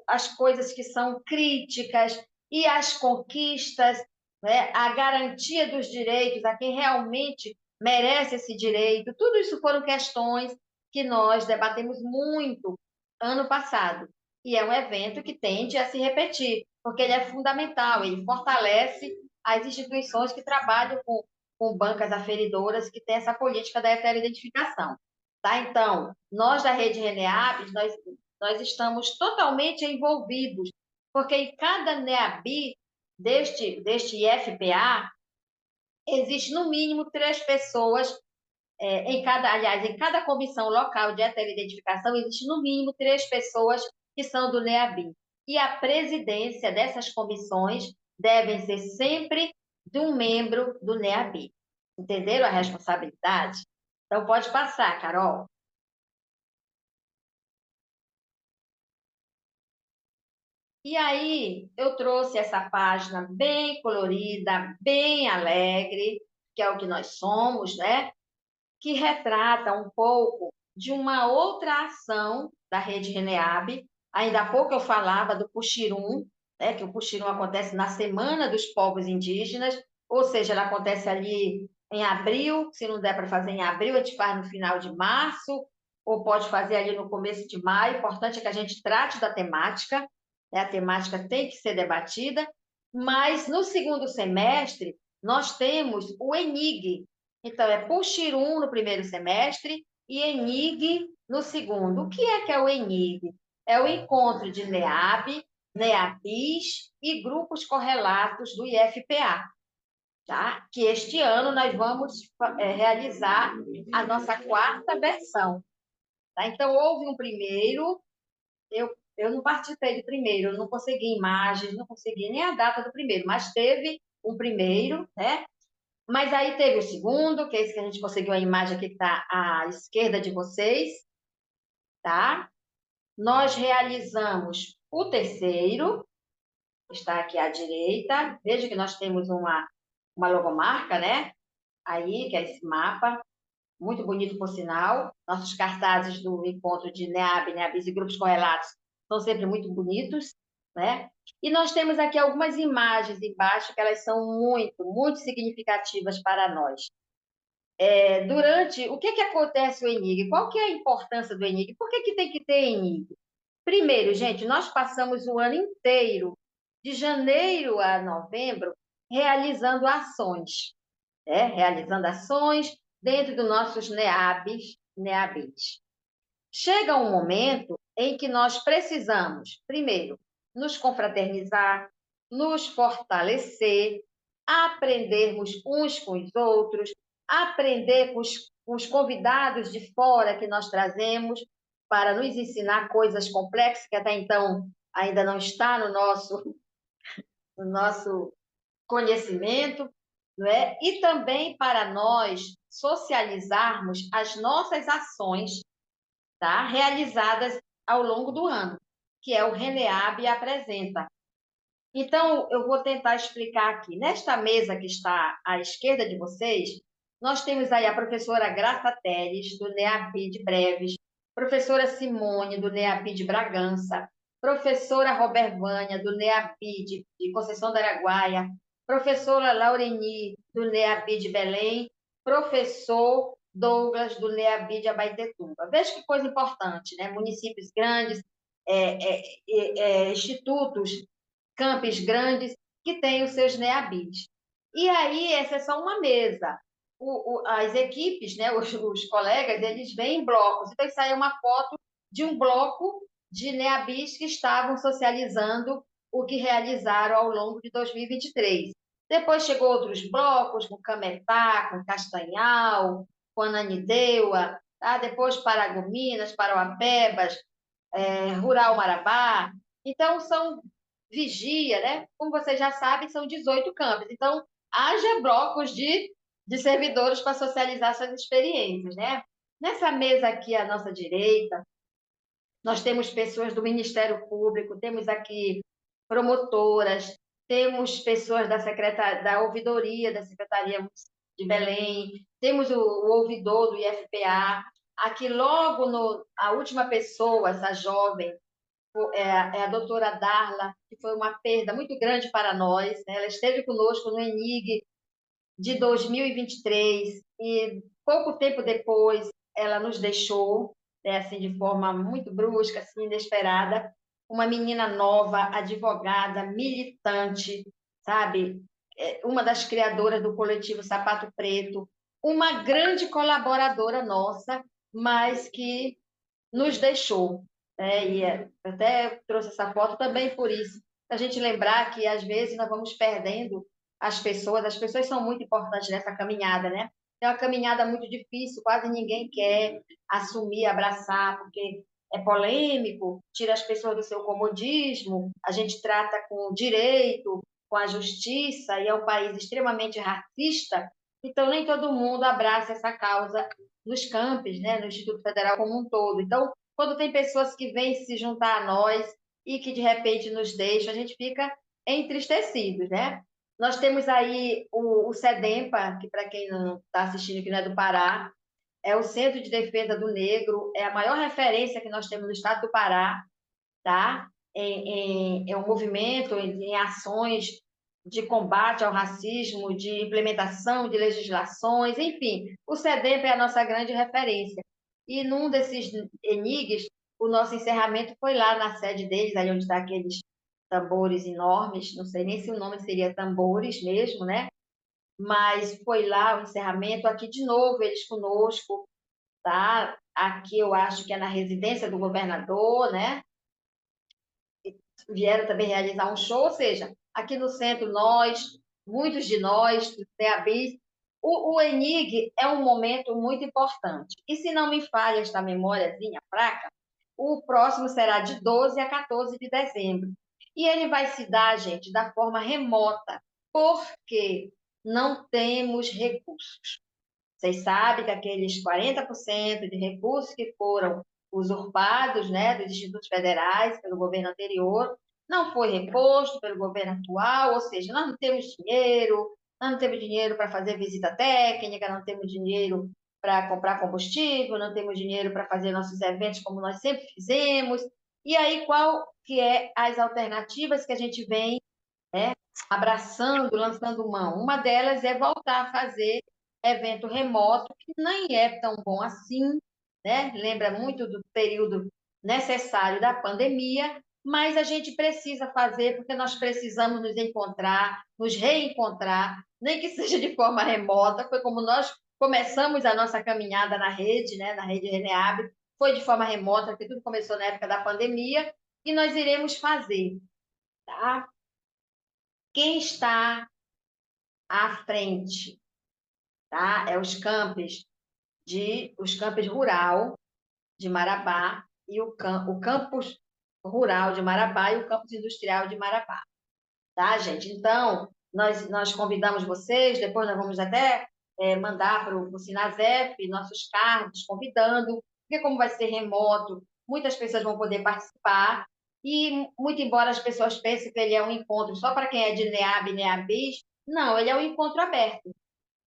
as coisas que são críticas e as conquistas, né, a garantia dos direitos a quem realmente merece esse direito. Tudo isso foram questões que nós debatemos muito ano passado. E é um evento que tende a se repetir, porque ele é fundamental, ele fortalece as instituições que trabalham com bancas aferidoras que têm essa política da heteroidentificação. Tá? Então, nós da Rede Reneab, nós estamos totalmente envolvidos, porque em cada NEAB deste IFPA, existe no mínimo 3 pessoas em cada comissão local de heteroidentificação, existe no mínimo 3 pessoas que são do NEABI. E a presidência dessas comissões devem ser sempre de um membro do NEABI. Entenderam a responsabilidade? Então, pode passar, Carol. E aí, eu trouxe essa página bem colorida, bem alegre, que é o que nós somos, né? Que retrata um pouco de uma outra ação da Rede Reneab. Ainda há pouco eu falava do Puxirum, né, que o Puxirum acontece na Semana dos Povos Indígenas, ou seja, ela acontece ali em abril, se não der para fazer em abril, a gente faz no final de março, ou pode fazer ali no começo de maio. O importante é que a gente trate da temática, né? A temática tem que ser debatida, mas no segundo semestre nós temos o ENIG, então, é Puxirum no primeiro semestre e ENIG no segundo. O que é o ENIG? É o encontro de NEAB, NEABIS e grupos correlatos do IFPA, tá? Que este ano nós vamos realizar a nossa quarta versão. Tá? Então, houve um primeiro, eu não participei do primeiro, eu não consegui imagens, não consegui nem a data do primeiro, mas teve um primeiro, né? Mas aí teve o segundo, que é esse que a gente conseguiu a imagem aqui que está à esquerda de vocês, tá? Nós realizamos o terceiro, que está aqui à direita. Veja que nós temos uma logomarca, né? Aí, que é esse mapa, muito bonito por sinal. Nossos cartazes do encontro de NEAB, NEABIS e grupos correlatos são sempre muito bonitos, né? E nós temos aqui algumas imagens embaixo que elas são muito, muito significativas para nós. Durante o que acontece o ENIG? Qual que é a importância do ENIG? Por que tem que ter ENIG? Primeiro, gente, nós passamos o ano inteiro, de janeiro a novembro, realizando ações, né? Realizando ações dentro dos nossos NEABs. Chega um momento em que nós precisamos, primeiro, nos confraternizar, nos fortalecer, aprendermos uns com os outros, aprender com os convidados de fora que nós trazemos para nos ensinar coisas complexas que até então ainda não está no nosso conhecimento, não é? E também para nós socializarmos as nossas ações, tá? Realizadas ao longo do ano, que é o Reneab apresenta. Então, eu vou tentar explicar aqui. Nesta mesa que está à esquerda de vocês, nós temos aí a professora Graça Teles, do NEAB de Breves, professora Simone, do NEAB de Bragança, professora Robervânia, do NEAB de Conceição do Araguaia, professora Laureni, do NEAB de Belém, professor Douglas, do NEAB de Abaetetuba. Veja que coisa importante, né? Municípios grandes, institutos, campos grandes, que têm os seus NEABs. E aí, essa é só uma mesa. As equipes, né, os colegas, eles vêm em blocos. Então, isso aí é uma foto de um bloco de NEABs que estavam socializando o que realizaram ao longo de 2023. Depois chegou outros blocos, com Cametá, com Castanhal, com Ananindeua, tá? Depois Paragominas, Parauapebas, Rural Marabá. Então, são vigia, né? Como vocês já sabem, são 18 campos. Então, haja blocos de servidores para socializar suas experiências, né? Nessa mesa aqui à nossa direita, nós temos pessoas do Ministério Público, temos aqui promotoras, temos pessoas da ouvidoria da Secretaria de Belém, temos o ouvidor do IFPA. Aqui, logo a última pessoa, essa jovem, é a doutora Darla, que foi uma perda muito grande para nós, né? Ela esteve conosco no ENIG de 2023 e pouco tempo depois ela nos deixou, né, assim, de forma muito brusca, assim, inesperada. Uma menina nova, advogada, militante, sabe? Uma das criadoras do coletivo Sapato Preto, uma grande colaboradora nossa, mas que nos deixou. E até trouxe essa foto também por isso, a gente lembrar que às vezes nós vamos perdendo as pessoas são muito importantes nessa caminhada, né? É uma caminhada muito difícil, quase ninguém quer assumir, abraçar, porque é polêmico, tira as pessoas do seu comodismo, a gente trata com o direito, com a justiça, e é um país extremamente racista, então nem todo mundo abraça essa causa nos campos, né, no Instituto Federal como um todo. Então, quando tem pessoas que vêm se juntar a nós e que de repente nos deixam, a gente fica entristecido, né? Nós temos aí o SEDEMPA, que para quem não está assistindo que não é do Pará, é o Centro de Defesa do Negro, é a maior referência que nós temos no estado do Pará, tá? É um movimento em ações de combate ao racismo, de implementação de legislações, enfim, o SEDEMP é a nossa grande referência. E num desses ENIGs, o nosso encerramento foi lá na sede deles, ali onde está aqueles tambores enormes, não sei nem se o nome seria tambores mesmo, né? Mas foi lá o encerramento, aqui de novo eles conosco, tá? Aqui eu acho que é na residência do governador, né? Vieram também realizar um show, ou seja, aqui no centro muitos de nós, do CEABIS, o ENIG é um momento muito importante. E se não me falha esta memóriazinha fraca, o próximo será de 12 a 14 de dezembro. E ele vai se dar, gente, da forma remota, porque não temos recursos. Vocês sabem que aqueles 40% de recursos que foram usurpados, né, dos institutos federais pelo governo anterior, não foi reposto pelo governo atual, ou seja, nós não temos dinheiro para fazer visita técnica, não temos dinheiro para comprar combustível, não temos dinheiro para fazer nossos eventos como nós sempre fizemos. E aí, qual que é as alternativas que a gente vem, né, abraçando, lançando mão? Uma delas é voltar a fazer evento remoto, que nem é tão bom assim, né? Lembra muito do período necessário da pandemia, mas a gente precisa fazer porque nós precisamos nos encontrar, nos reencontrar, nem que seja de forma remota. Foi como nós começamos a nossa caminhada na rede, né? Na rede Reneab, foi de forma remota, porque tudo começou na época da pandemia, e nós iremos fazer, tá? Quem está à frente, tá? É os campos rural de Marabá e o campus rural de Marabá e o campus industrial de Marabá, tá, gente? Então, nós convidamos vocês, depois nós vamos até mandar para o Sinasep nossos cards, convidando, porque como vai ser remoto, muitas pessoas vão poder participar, e muito embora as pessoas pensem que ele é um encontro só para quem é de NEAB e NEABIS, não, ele é um encontro aberto,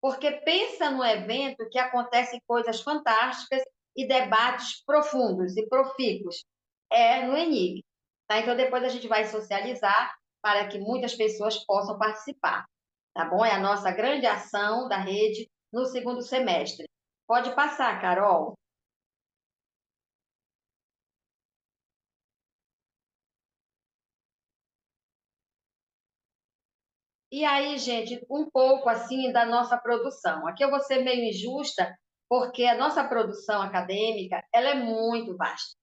porque pensa no evento que acontecem coisas fantásticas e debates profundos e profícuos. É no ENIC. Tá? Então, depois a gente vai socializar para que muitas pessoas possam participar. Tá bom? É a nossa grande ação da rede no segundo semestre. Pode passar, Carol. E aí, gente, um pouco assim da nossa produção. Aqui eu vou ser meio injusta, porque a nossa produção acadêmica ela é muito vasta.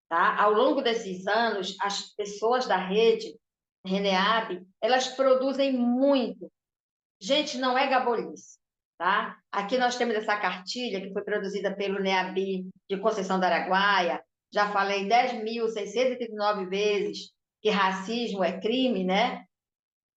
Tá? Ao longo desses anos, as pessoas da rede Reneab, elas produzem muito. Gente, não é gabolice, tá? Aqui nós temos essa cartilha que foi produzida pelo NEAB de Conceição do Araguaia. Já falei 10.639 vezes que racismo é crime, né?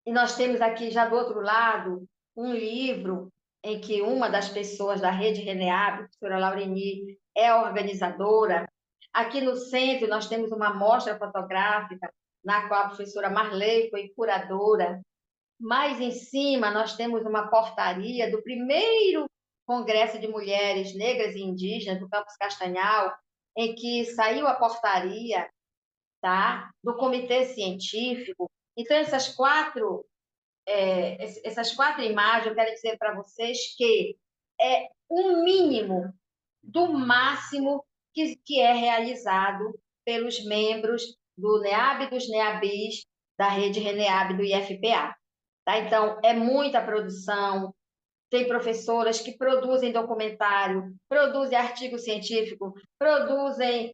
E nós temos aqui já do outro lado um livro em que uma das pessoas da rede Reneab, a professora Laurini, é a organizadora. Aqui no centro nós temos uma mostra fotográfica na qual a professora Marley foi curadora. Mais em cima nós temos uma portaria do primeiro Congresso de Mulheres Negras e Indígenas do Campus Castanhal, em que saiu a portaria, tá, do comitê científico. Então, essas quatro imagens, eu quero dizer para vocês que é o mínimo do máximo que é realizado pelos membros do NEAB e dos NEABIs, da rede RENEAB do IFPA. Tá? Então, é muita produção, tem professoras que produzem documentário, produzem artigo científico, produzem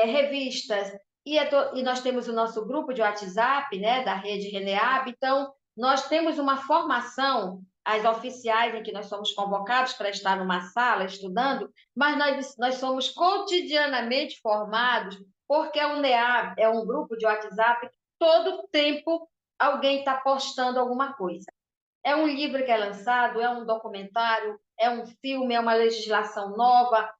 revistas, e nós temos o nosso grupo de WhatsApp, né, da rede Reneab, então nós temos uma formação, as oficiais em que nós somos convocados para estar numa sala estudando, mas nós somos cotidianamente formados, porque o NEAB é um grupo de WhatsApp que todo tempo alguém está postando alguma coisa. É um livro que é lançado, é um documentário, é um filme, é uma legislação nova,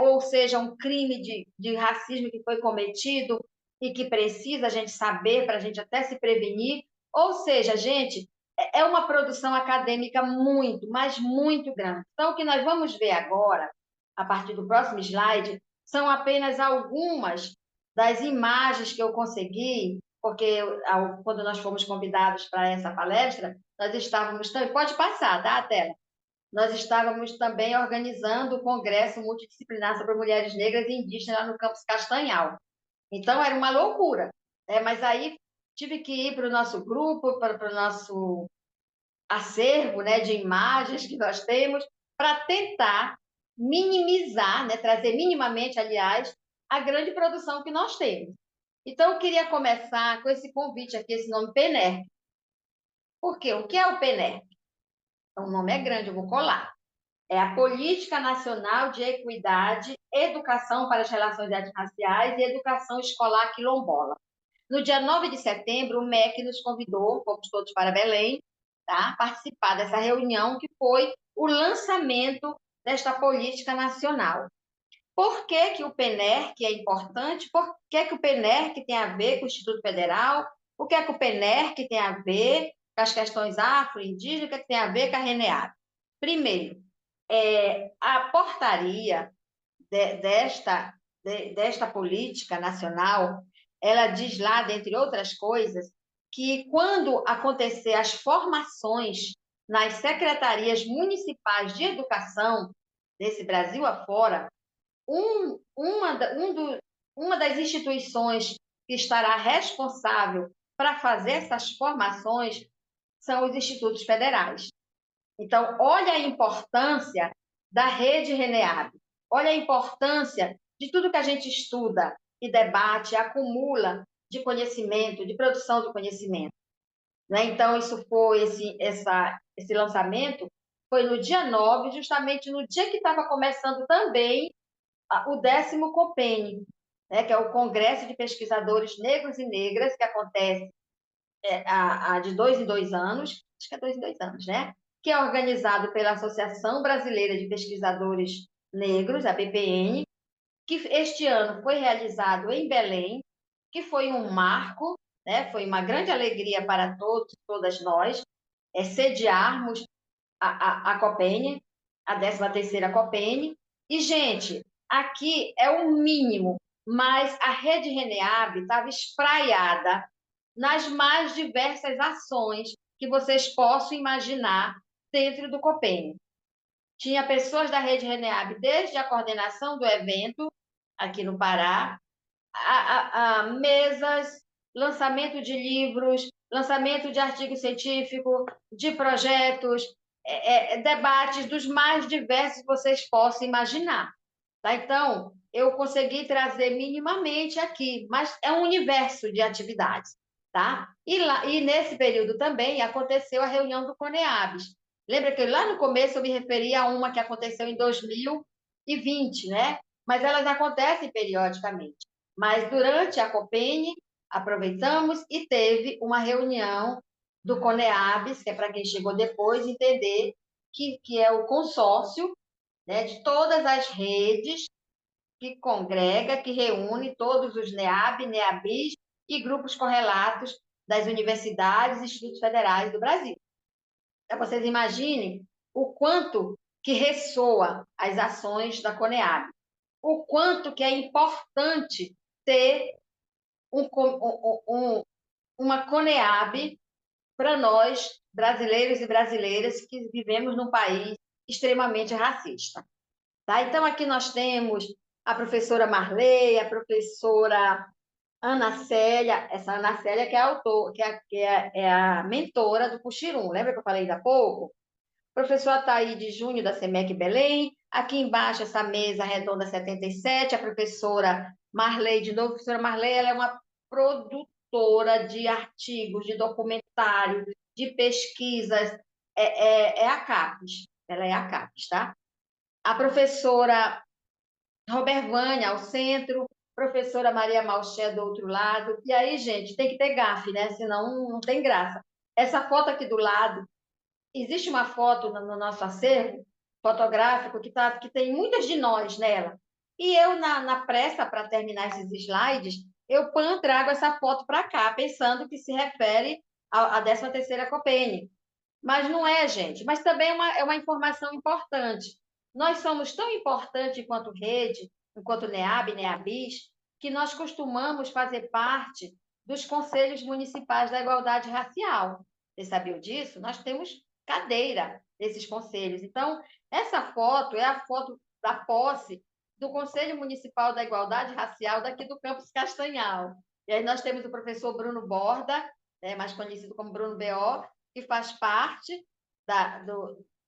ou seja, um crime de racismo que foi cometido e que precisa a gente saber para a gente até se prevenir. Ou seja, gente, é uma produção acadêmica muito, mas muito grande. Então, o que nós vamos ver agora, a partir do próximo slide, são apenas algumas das imagens que eu consegui, porque quando nós fomos convidados para essa palestra, nós estávamos também, pode passar, tá, a tela? Nós estávamos também organizando o Congresso Multidisciplinar sobre Mulheres Negras e Indígenas lá no Campus Castanhal. Então, era uma loucura. Mas aí tive que ir para o nosso grupo, para o nosso acervo, né, de imagens que nós temos, para tentar minimizar, né, trazer minimamente, aliás, a grande produção que nós temos. Então, eu queria começar com esse convite aqui, esse nome PNERC. Por quê? O que é o PNERC? O nome é grande, eu vou colar. É a Política Nacional de Equidade, Educação para as Relações Étnico-Raciais e Educação Escolar Quilombola. No dia 9 de setembro, o MEC nos convidou, fomos todos para Belém, tá? Participar dessa reunião que foi o lançamento desta política nacional. Por que que o PNERC é importante? Por que que o PNERC tem a ver com o Instituto Federal? O que é que o PNERC tem a ver com as questões afro-indígenas? O que é que tem a ver com a RENEAB? Primeiro, a portaria desta política nacional, ela diz lá, dentre outras coisas, que quando acontecer as formações nas secretarias municipais de educação desse Brasil afora, uma das instituições que estará responsável para fazer essas formações são os institutos federais. Então, olha a importância da rede Reneab, olha a importância de tudo que a gente estuda e debate, acumula de conhecimento, de produção de conhecimento. né? Então, esse lançamento foi no dia 9, justamente no dia que estava começando também o 10º COPENE, né? Que é o Congresso de Pesquisadores Negros e Negras, que acontece de 2 em 2 anos, acho que é 2 em 2 anos, né? Que é organizado pela Associação Brasileira de Pesquisadores Negros, a BPN, que este ano foi realizado em Belém, que foi um marco, né? Foi uma grande alegria para todos e todas nós, sediarmos a COPENE, a 13ª COPENE. E, gente, aqui é o mínimo, mas a Rede Reneab estava espraiada nas mais diversas ações que vocês possam imaginar dentro do COPENE. Tinha pessoas da Rede Reneab, desde a coordenação do evento, aqui no Pará, a mesas, lançamento de livros, lançamento de artigo científico, de projetos, debates dos mais diversos que vocês possam imaginar. Tá? Então, eu consegui trazer minimamente aqui, mas é um universo de atividades. Tá? E nesse período também aconteceu a reunião do CONEABS. Lembra que lá no começo eu me referi a uma que aconteceu em 2020, né? Mas elas acontecem periodicamente. Mas durante a COPENE, aproveitamos e teve uma reunião do CONEABS, que é para quem chegou depois entender que é o consórcio, né, de todas as redes que congrega, que reúne todos os NEAB, NEABIs e grupos correlatos das universidades e institutos federais do Brasil. Então, vocês imaginem o quanto que ressoa as ações da CONEAB, o quanto que é importante ter uma CONEAB para nós, brasileiros e brasileiras, que vivemos num país extremamente racista. Tá? Então, aqui nós temos a professora Marley, a professora Ana Célia, essa Ana Célia que é a autor, é a mentora do Puxirum, lembra que eu falei ainda há pouco? Professor Ataíde Júnior, da SEMEC Belém, aqui embaixo essa mesa redonda 77, a professora Marley, de novo, a professora Marley, ela é uma produtora de artigos, de documentário, de pesquisas, é a CAPES, ela é a CAPES, tá? A professora Robert Vânia, ao centro, professora Maria Malché do outro lado. E aí, gente, tem que ter gafe, né? Senão não tem graça. Essa foto aqui do lado, existe uma foto no nosso acervo fotográfico que tem muitas de nós nela. E eu, na pressa para terminar esses slides, eu trago essa foto para cá, pensando que se refere à 13ª COPENE. Mas não é, gente. Mas também é uma informação importante. Nós somos tão importantes enquanto rede, enquanto NEAB, NEABIS, que nós costumamos fazer parte dos conselhos municipais da igualdade racial. Vocês sabiam disso? Nós temos cadeira nesses conselhos. Então, essa foto é a foto da posse do Conselho Municipal da Igualdade Racial daqui do Campus Castanhal. E aí nós temos o professor Bruno Borda, mais conhecido como Bruno B.O., que faz parte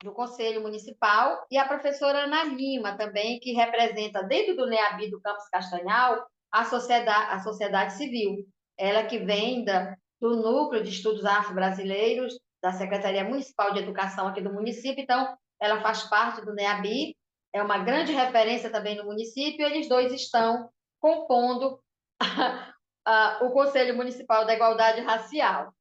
do Conselho Municipal, e a professora Ana Lima também, que representa dentro do NEABI do Campus Castanhal a sociedade civil. Ela que vem do Núcleo de Estudos Afro-Brasileiros, da Secretaria Municipal de Educação aqui do município, então ela faz parte do NEABI, é uma grande referência também no município, eles dois estão compondo o Conselho Municipal da Igualdade Racial.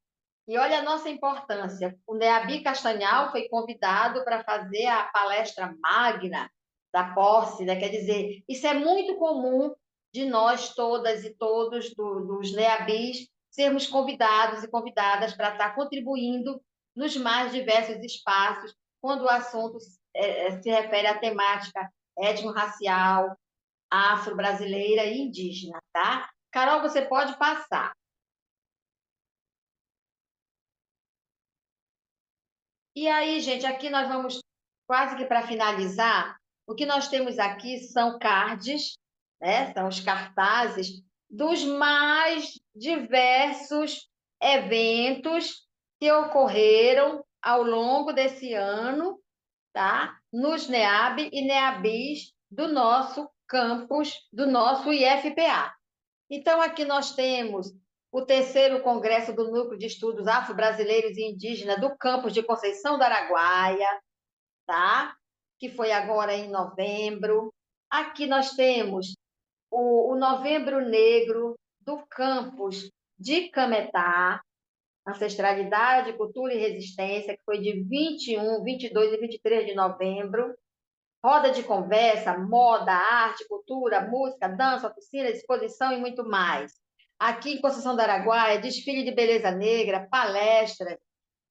E olha a nossa importância. O NEABI Castanhal foi convidado para fazer a palestra magna da posse, né? Quer dizer, isso é muito comum de nós todas e todos dos NEABIs sermos convidados e convidadas para estar contribuindo nos mais diversos espaços quando o assunto se refere à temática étnico-racial, afro-brasileira e indígena, tá? Carol, você pode passar. E aí, gente, aqui nós vamos quase que para finalizar. O que nós temos aqui são cards, né? São os cartazes dos mais diversos eventos que ocorreram ao longo desse ano, tá? Nos NEAB e NEABIs do nosso campus, do nosso IFPA. Então, aqui nós temos o terceiro congresso do Núcleo de Estudos Afro-Brasileiros e Indígenas do campus de Conceição do Araguaia, tá? Que foi agora em novembro. Aqui nós temos o Novembro Negro do campus de Cametá, Ancestralidade, Cultura e Resistência, que foi de 21, 22 e 23 de novembro. Roda de conversa, moda, arte, cultura, música, dança, oficina, exposição e muito mais. Aqui em Conceição do Araguaia, desfile de beleza negra, palestras,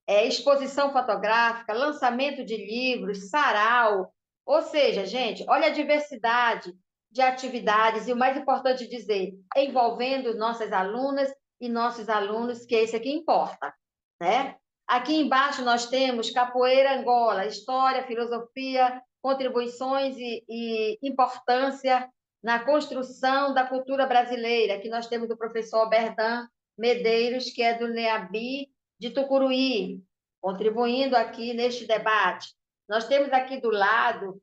exposição fotográfica, lançamento de livros, sarau. Ou seja, gente, olha a diversidade de atividades e o mais importante dizer, envolvendo nossas alunas e nossos alunos, que é isso que importa, né? Aqui embaixo nós temos Capoeira Angola, história, filosofia, contribuições e importância na construção da cultura brasileira. Aqui nós temos o professor Berdan Medeiros, que é do NEABI de Tucuruí, contribuindo aqui neste debate. Nós temos aqui do lado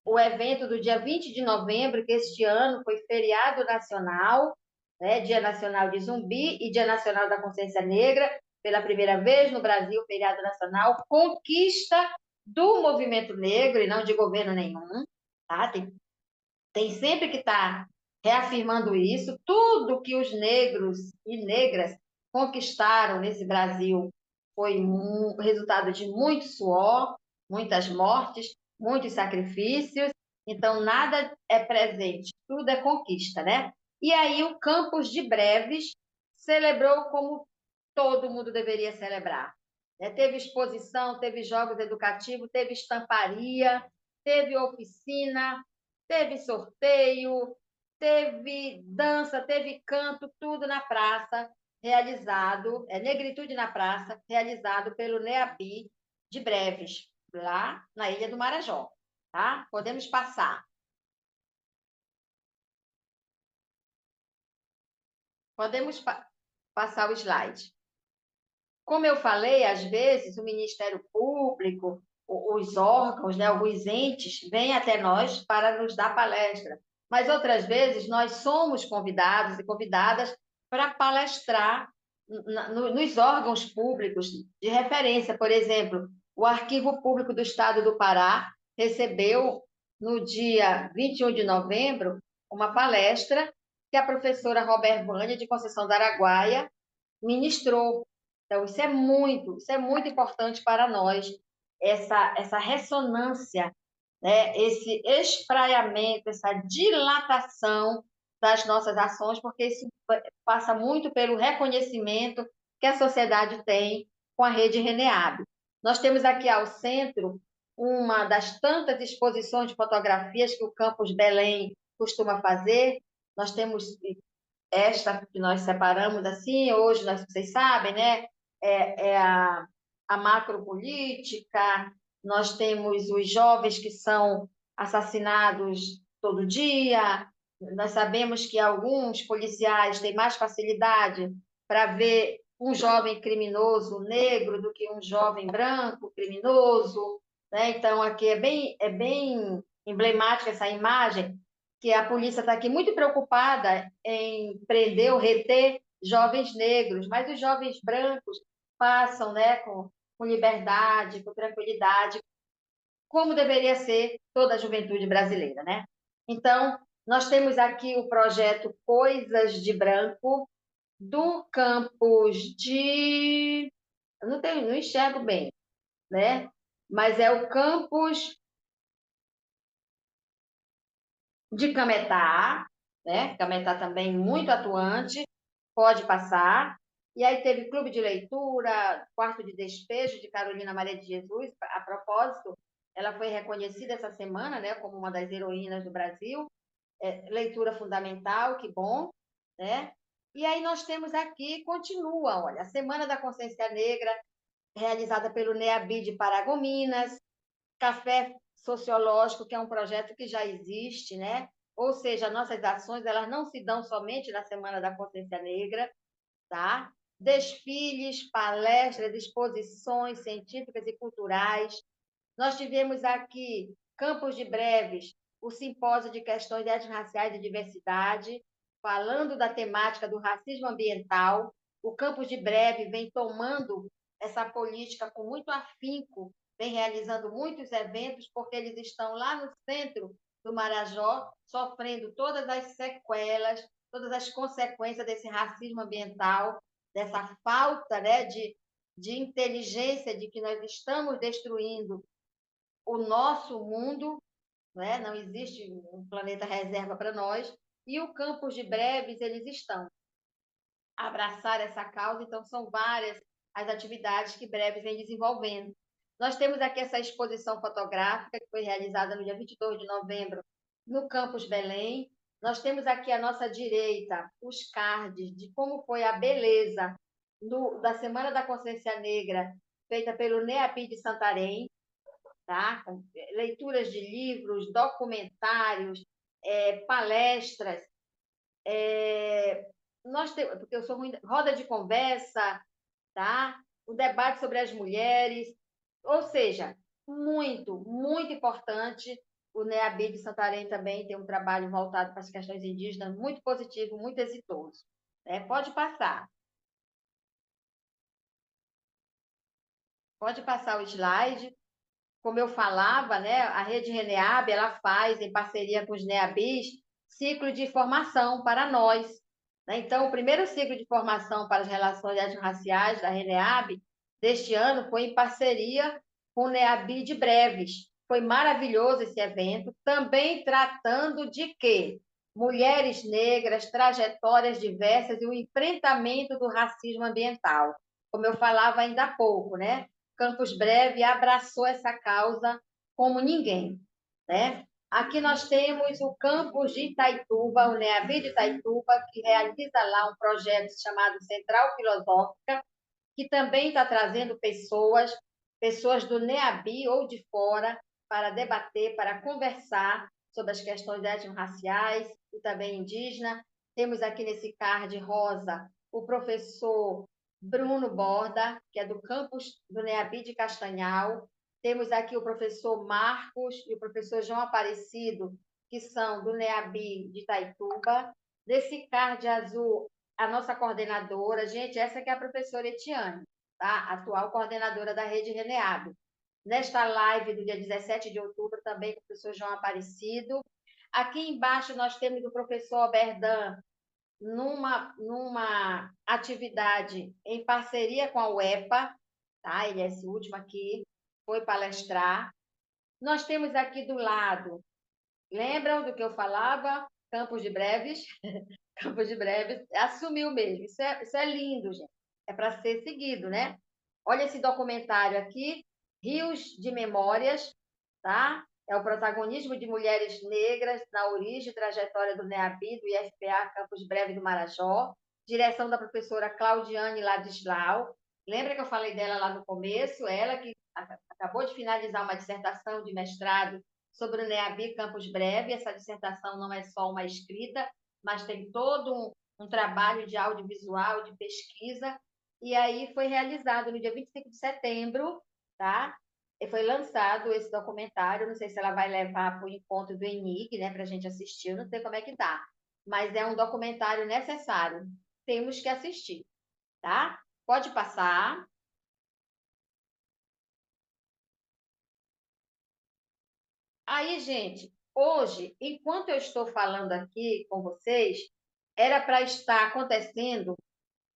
o evento do dia 20 de novembro, que este ano foi feriado nacional, né? Dia Nacional de Zumbi e Dia Nacional da Consciência Negra, pela primeira vez no Brasil, feriado nacional, conquista do movimento negro e não de governo nenhum. Tá? Tem sempre que estar reafirmando isso. Tudo que os negros e negras conquistaram nesse Brasil foi um resultado de muito suor, muitas mortes, muitos sacrifícios. Então, nada é presente, tudo é conquista, né? E aí, o Campus de Breves celebrou como todo mundo deveria celebrar. Teve exposição, teve jogos educativos, teve estamparia, teve oficina, teve sorteio, teve dança, teve canto, tudo na praça, realizado, Negritude na Praça, realizado pelo NEABI de Breves, lá na Ilha do Marajó. Tá? Podemos passar. Podemos passar o slide. Como eu falei, às vezes o Ministério Público, os órgãos, né, alguns entes, vêm até nós para nos dar palestra, mas outras vezes nós somos convidados e convidadas para palestrar nos órgãos públicos de referência. Por exemplo, o Arquivo Público do Estado do Pará recebeu, no dia 21 de novembro, uma palestra que a professora Robert Vânia, de Conceição do Araguaia, ministrou. Então, isso é muito importante para nós, essa ressonância, né? Esse espraiamento, essa dilatação das nossas ações, porque isso passa muito pelo reconhecimento que a sociedade tem com a rede Reneab. Nós temos aqui ao centro uma das tantas exposições de fotografias que o Campus Belém costuma fazer. Nós temos esta que nós separamos assim, hoje vocês sabem, né? A macropolítica, nós temos os jovens que são assassinados todo dia, nós sabemos que alguns policiais têm mais facilidade para ver um jovem criminoso negro do que um jovem branco criminoso, né? Então, aqui é bem emblemática essa imagem, que a polícia está aqui muito preocupada em prender ou reter jovens negros, mas os jovens brancos passam, né, com liberdade, com tranquilidade, como deveria ser toda a juventude brasileira, né? Então, nós temos aqui o projeto Coisas de Branco, do campus de... Eu não enxergo bem, né? Mas é o campus de Cametá, né? Cametá também muito atuante, pode passar. E aí teve clube de leitura, quarto de despejo de Carolina Maria de Jesus. A propósito, ela foi reconhecida essa semana, né, como uma das heroínas do Brasil. Leitura fundamental, que bom, né? E aí nós temos aqui, continua, olha, a Semana da Consciência Negra, realizada pelo NEABI de Paragominas, Café Sociológico, que é um projeto que já existe, né? Ou seja, nossas ações elas não se dão somente na Semana da Consciência Negra, tá? Desfiles, palestras, exposições científicas e culturais. Nós tivemos aqui Campos de Breves, o simpósio de questões étnico-raciais e diversidade, falando da temática do racismo ambiental. O Campus de Breve vem tomando essa política com muito afinco, vem realizando muitos eventos, porque eles estão lá no centro do Marajó, sofrendo todas as sequelas, todas as consequências desse racismo ambiental, dessa falta, né, de inteligência de que nós estamos destruindo o nosso mundo, né? Não existe um planeta reserva para nós, e o Campus de Breves, eles estão a abraçar essa causa, então são várias as atividades que Breves vem desenvolvendo. Nós temos aqui essa exposição fotográfica, que foi realizada no dia 22 de novembro, no Campus Belém. Nós temos aqui à nossa direita os cards de como foi a beleza da Semana da Consciência Negra, feita pelo NEABI de Santarém, tá? Leituras de livros, documentários, palestras. Nós temos, porque eu sou ruim, roda de conversa, tá? O debate sobre as mulheres, ou seja, muito, muito importante. O NEABI de Santarém também tem um trabalho voltado para as questões indígenas, muito positivo, muito exitoso. Pode passar. Pode passar o slide. Como eu falava, né, a Rede Reneab, ela faz, em parceria com os NEABIs, ciclo de formação para nós. Né? Então, o primeiro ciclo de formação para as relações étnico-raciais da Reneab deste ano foi em parceria com o NEABI de Breves. Foi maravilhoso esse evento, também tratando de quê? Mulheres negras, trajetórias diversas e o enfrentamento do racismo ambiental. Como eu falava ainda há pouco, né? Campus Breve abraçou essa causa como ninguém, né? Aqui nós temos o campus de Itaituba, o NEABI de Itaituba, que realiza lá um projeto chamado Central Filosófica, que também está trazendo pessoas do NEABI ou de fora, para debater, para conversar sobre as questões étnico-raciais e também indígena. Temos aqui nesse card rosa o professor Bruno Borda, que é do campus do NEABI de Castanhal. Temos aqui o professor Marcos e o professor João Aparecido, que são do NEABI de Itaituba. Nesse card azul, a nossa coordenadora, gente, essa que é a professora Etiane, tá? Atual coordenadora da Rede Reneab. Nesta live do dia 17 de outubro, também com o professor João Aparecido. Aqui embaixo nós temos o professor Berdan, numa atividade em parceria com a UEPA, tá? Ele é esse último aqui, foi palestrar. Nós temos aqui do lado, lembram do que eu falava? Campos de Breves. Campos de Breves assumiu mesmo. Isso é lindo, gente. É para ser seguido, né? Olha esse documentário aqui, Rios de Memórias, tá? É o protagonismo de mulheres negras na origem e trajetória do NEABI, do IFPA Campos Breve do Marajó, direção da professora Claudiane Ladislau. Lembra que eu falei dela lá no começo? Ela que acabou de finalizar uma dissertação de mestrado sobre o NEABI Campos Breve. Essa dissertação não é só uma escrita, mas tem todo um trabalho de audiovisual, de pesquisa, e aí foi realizado no dia 25 de setembro, tá? E foi lançado esse documentário, não sei se ela vai levar para o encontro do ENIG, né, para a gente assistir, eu não sei como é que tá, mas é um documentário necessário, temos que assistir, tá? Pode passar. Aí, gente, hoje, enquanto eu estou falando aqui com vocês, era para estar acontecendo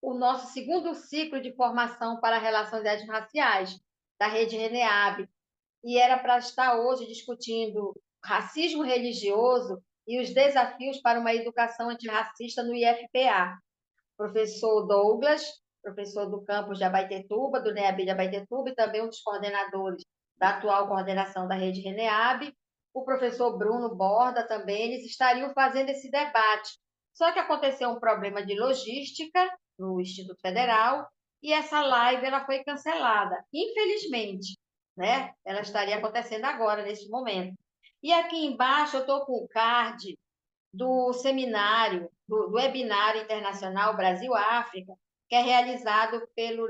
o nosso segundo ciclo de formação para relações étnico-raciais da Rede Reneab, e era para estar hoje discutindo racismo religioso e os desafios para uma educação antirracista no IFPA. Professor Douglas, professor do campus de Abaetetuba, do NEAB de Abaetetuba, e também um dos coordenadores da atual coordenação da Rede Reneab, o professor Bruno Borda também, eles estariam fazendo esse debate. Só que aconteceu um problema de logística no Instituto Federal e essa live ela foi cancelada, infelizmente, né? Ela estaria acontecendo agora, neste momento. E aqui embaixo eu estou com o card do seminário, do webinário internacional Brasil-África, que é realizado pelo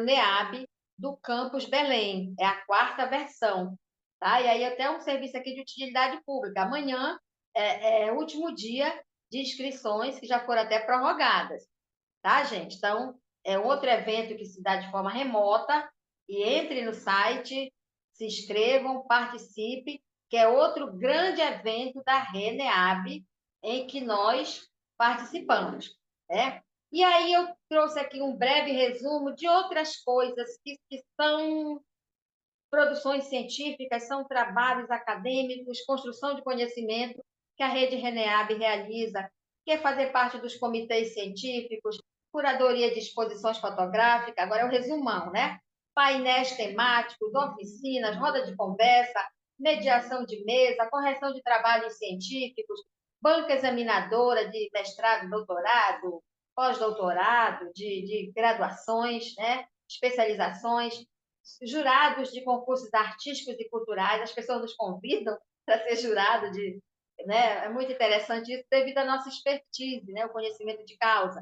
NEAB do Campus Belém. É a quarta versão. Tá? E aí até um serviço aqui de utilidade pública. Amanhã é o último dia de inscrições que já foram até prorrogadas, tá, gente? Então, é outro evento que se dá de forma remota, e entre no site, se inscrevam, participe, que é outro grande evento da RENEAB, em que nós participamos, né? E aí eu trouxe aqui um breve resumo de outras coisas que são produções científicas, são trabalhos acadêmicos, construção de conhecimento que a Rede RENEAB realiza, que é fazer parte dos comitês científicos, curadoria de exposições fotográficas, agora é o resumão, né? Painéis temáticos, oficinas, roda de conversa, mediação de mesa, correção de trabalhos científicos, banca examinadora de mestrado, doutorado, pós-doutorado, de graduações, né? Especializações, jurados de concursos artísticos e culturais, as pessoas nos convidam para ser jurado de, né? É muito interessante isso devido à nossa expertise, né? O conhecimento de causa.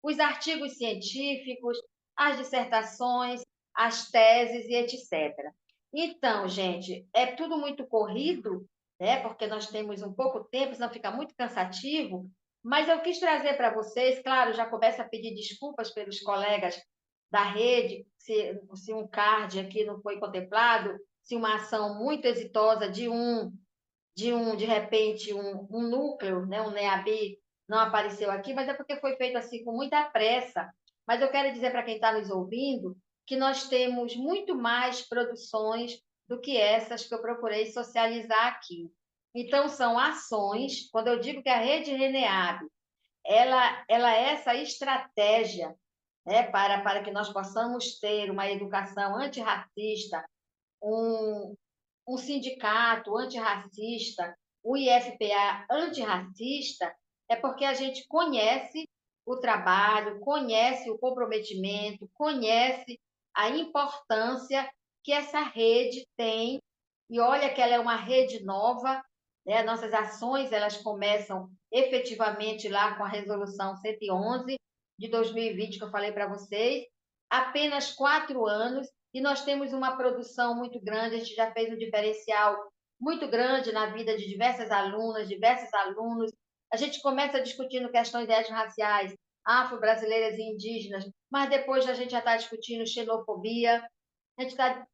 Os artigos científicos, as dissertações, as teses e etc. Então, gente, é tudo muito corrido, né? Porque nós temos um pouco tempo, senão fica muito cansativo, mas eu quis trazer para vocês, claro, já começo a pedir desculpas pelos colegas da rede, se um card aqui não foi contemplado, se uma ação muito exitosa de repente, um núcleo, né, um NEAB, não apareceu aqui, mas é porque foi feito assim com muita pressa. Mas eu quero dizer para quem está nos ouvindo que nós temos muito mais produções do que essas que eu procurei socializar aqui. Então, são ações, quando eu digo que a rede RENEAB, ela é essa estratégia, né, para que nós possamos ter uma educação antirracista, um, um sindicato antirracista, o IFPA antirracista, é porque a gente conhece o trabalho, conhece o comprometimento, conhece a importância que essa rede tem, e olha que ela é uma rede nova, né? Nossas ações elas começam efetivamente lá com a resolução 111 de 2020 que eu falei para vocês, apenas 4 anos, e nós temos uma produção muito grande, a gente já fez um diferencial muito grande na vida de diversas alunas, diversos alunos. A gente começa discutindo questões étnico-raciais, afro-brasileiras e indígenas, mas depois a gente já está discutindo xenofobia, a gente está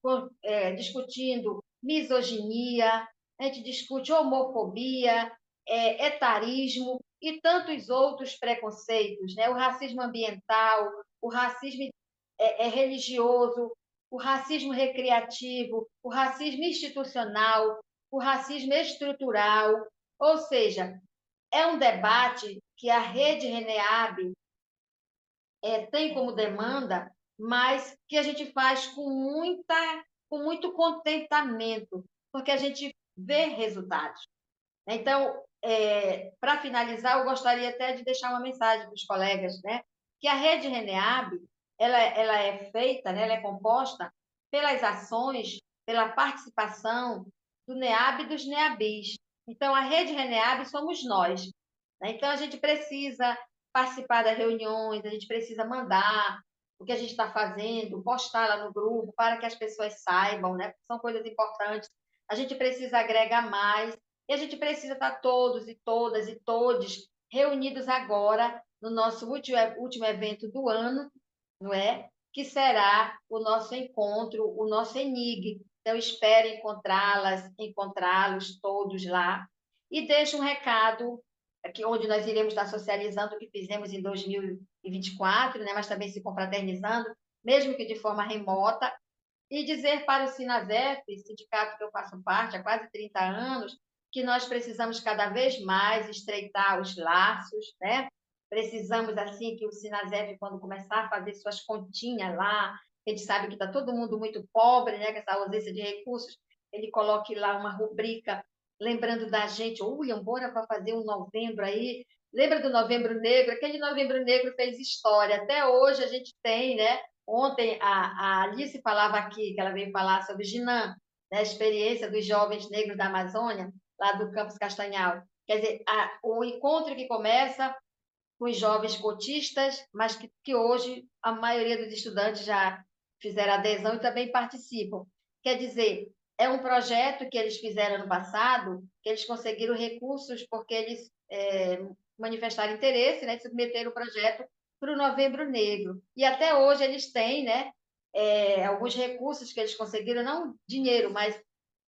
discutindo misoginia, a gente discute homofobia, etarismo e tantos outros preconceitos, né? O racismo ambiental, o racismo religioso, o racismo recreativo, o racismo institucional, o racismo estrutural. Ou seja, é um debate que a rede RENEAB tem como demanda, mas que a gente faz com muito contentamento, porque a gente vê resultados. Então, para finalizar, eu gostaria até de deixar uma mensagem para os colegas, né? Que a rede RENEAB, ela é feita, né? Ela é composta pelas ações, pela participação do NEAB e dos NEABis. Então, a rede RENEAB somos nós, né? Então, a gente precisa participar das reuniões, a gente precisa mandar o que a gente está fazendo, postar lá no grupo para que as pessoas saibam, né? São coisas importantes. A gente precisa agregar mais e a gente precisa estar todos e todas e todos reunidos agora no nosso último evento do ano, não é? Que será o nosso encontro, o nosso ENIG. Então, espero encontrá-los todos lá. E deixo um recado aqui, onde nós iremos estar socializando o que fizemos em 2024, né? Mas também se confraternizando, mesmo que de forma remota, e dizer para o Sinasef, sindicato que eu faço parte há quase 30 anos, que nós precisamos cada vez mais estreitar os laços, né? Precisamos, assim, que o Sinasef, quando começar a fazer suas continhas lá, a gente sabe que está todo mundo muito pobre, né? Com essa ausência de recursos, ele coloque lá uma rubrica lembrando da gente, o William Bonner vai fazer um novembro aí, lembra do Novembro Negro? Aquele Novembro Negro fez história, até hoje a gente tem, né? Ontem a Alice falava aqui, que ela veio falar sobre Ginã, né? A experiência dos jovens negros da Amazônia, lá do Campus Castanhal. Quer dizer, o encontro que começa com os jovens cotistas, mas que hoje a maioria dos estudantes já fizeram adesão e também participam. Quer dizer, é um projeto que eles fizeram no passado, que eles conseguiram recursos porque eles manifestaram interesse, né, de submeter o projeto para o Novembro Negro. E até hoje eles têm, né, alguns recursos que eles conseguiram, não dinheiro, mas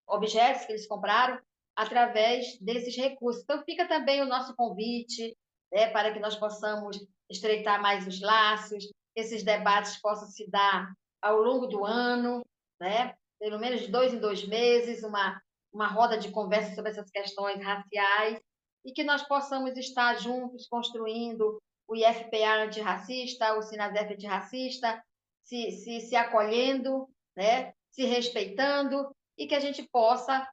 objetos que eles compraram através desses recursos. Então, fica também o nosso convite, né, para que nós possamos estreitar mais os laços, esses debates possam se dar ao longo do ano, né, pelo menos de 2 em 2 meses, uma roda de conversa sobre essas questões raciais, e que nós possamos estar juntos construindo o IFPA antirracista, o Sinasef antirracista, se acolhendo, né, se respeitando, e que a gente possa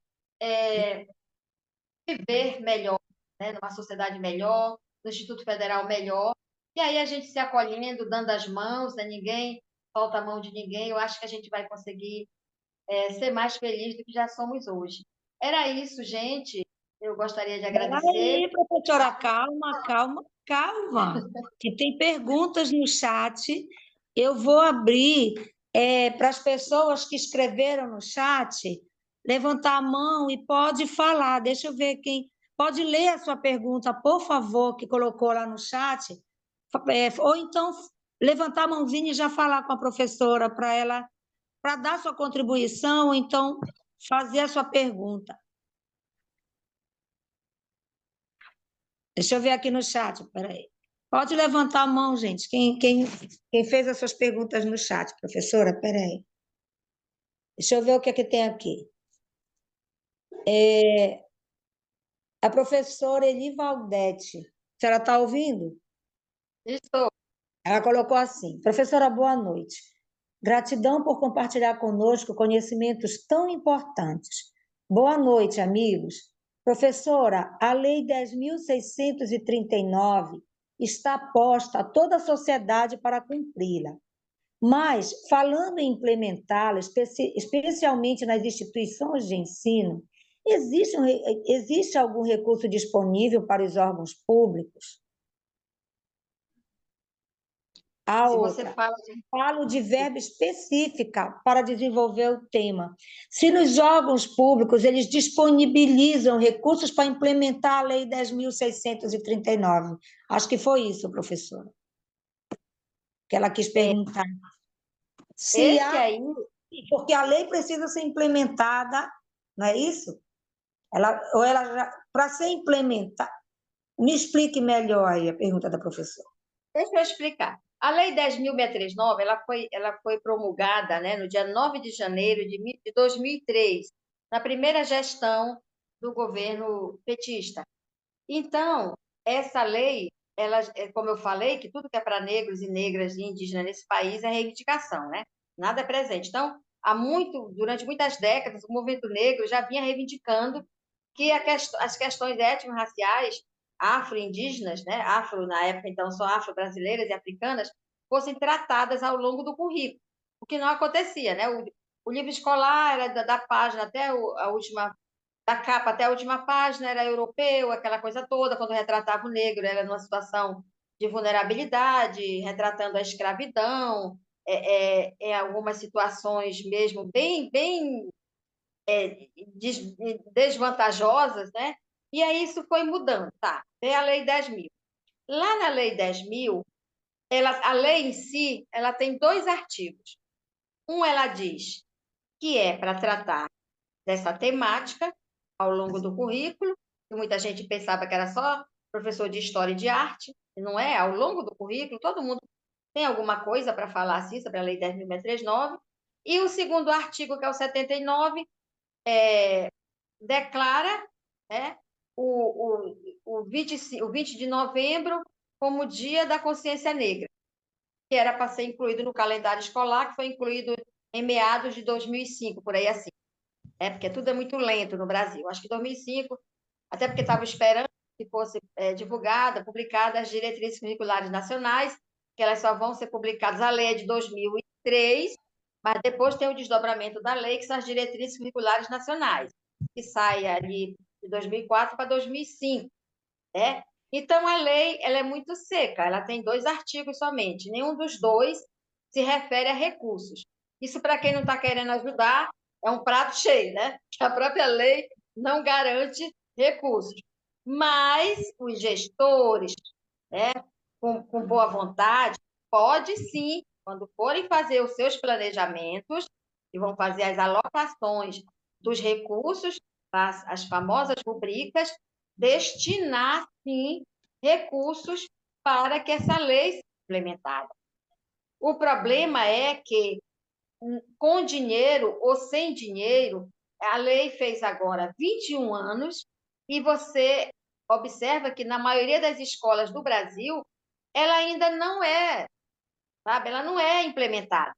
viver melhor, né, numa sociedade melhor, no Instituto Federal melhor, e aí a gente se acolhendo, dando as mãos, né, ninguém solta a mão de ninguém, eu acho que a gente vai conseguir ser mais feliz do que já somos hoje. Era isso, gente. Eu gostaria de agradecer. Peraí, professora, calma, calma, calma, que tem perguntas no chat. Eu vou abrir para as pessoas que escreveram no chat levantar a mão e pode falar. Deixa eu ver quem. Pode ler a sua pergunta, por favor, que colocou lá no chat. Ou então levantar a mãozinha e já falar com a professora para ela, para dar sua contribuição, ou então fazer a sua pergunta. Deixa eu ver aqui no chat, peraí. Pode levantar a mão, gente. Quem fez as suas perguntas no chat, professora? Peraí. Deixa eu ver o que é que tem aqui. A professora Eli Valdete. A senhora está ouvindo? Estou. Ela colocou assim: professora, boa noite. Gratidão por compartilhar conosco conhecimentos tão importantes. Boa noite, amigos. Professora, a Lei 10.639 está posta a toda a sociedade para cumpri-la. Mas, falando em implementá-la, especialmente nas instituições de ensino, existe algum recurso disponível para os órgãos públicos? A Se você outra, fala falo de verba específica para desenvolver o tema. Se nos órgãos públicos eles disponibilizam recursos para implementar a Lei 10.639. Acho que foi isso, professora, que ela quis perguntar. Se esse há, aí, porque a lei precisa ser implementada, não é isso? Para ser implementada, me explique melhor aí a pergunta da professora. deixa eu explicar. A Lei 10.639, ela foi promulgada, né, no dia 9 de janeiro de 2003, na primeira gestão do governo petista. Então, essa lei, ela, como eu falei, que tudo que é para negros e negras e indígenas nesse país é reivindicação, né? Nada é presente. Então, durante muitas décadas, o movimento negro já vinha reivindicando que as questões étnico-raciais afro-indígenas, né? Afro, na época, então, só afro-brasileiras e africanas, fossem tratadas ao longo do currículo, o que não acontecia, né? O livro escolar era da página até a última da capa até a última página era europeu, aquela coisa toda, quando retratava o negro, era numa situação de vulnerabilidade, retratando a escravidão, algumas situações mesmo bem desvantajosas, né? E aí isso foi mudando, tá? Tem a Lei 10.000. Lá na Lei 10.000, a lei em si, ela tem 2 artigos. Ela diz que é para tratar dessa temática ao longo do currículo, que muita gente pensava que era só professor de História e de Arte, e não é, ao longo do currículo, todo mundo tem alguma coisa para falar assim sobre a Lei 10.639. E o segundo artigo, que é o 79, declara, né, o 20 de novembro como Dia da Consciência Negra, que era para ser incluído no calendário escolar, que foi incluído em meados de 2005, por aí assim. Porque tudo é muito lento no Brasil. Acho que 2005, até porque estava esperando que fosse divulgada, publicada as diretrizes curriculares nacionais, que elas só vão ser publicadas, a lei é de 2003, mas depois tem o desdobramento da lei, que são as diretrizes curriculares nacionais, que sai ali de 2004 para 2005, né? Então, a lei ela é muito seca, ela tem 2 artigos somente, nenhum dos dois se refere a recursos. Isso, para quem não está querendo ajudar, é um prato cheio, né? A própria lei não garante recursos. Mas os gestores, né, com boa vontade, pode sim, quando forem fazer os seus planejamentos, e vão fazer as alocações dos recursos, as famosas rubricas, destinar, sim, recursos para que essa lei seja implementada. O problema é que, com dinheiro ou sem dinheiro, a lei fez agora 21 anos e você observa que na maioria das escolas do Brasil, ela ainda não é, sabe? Ela não é implementada.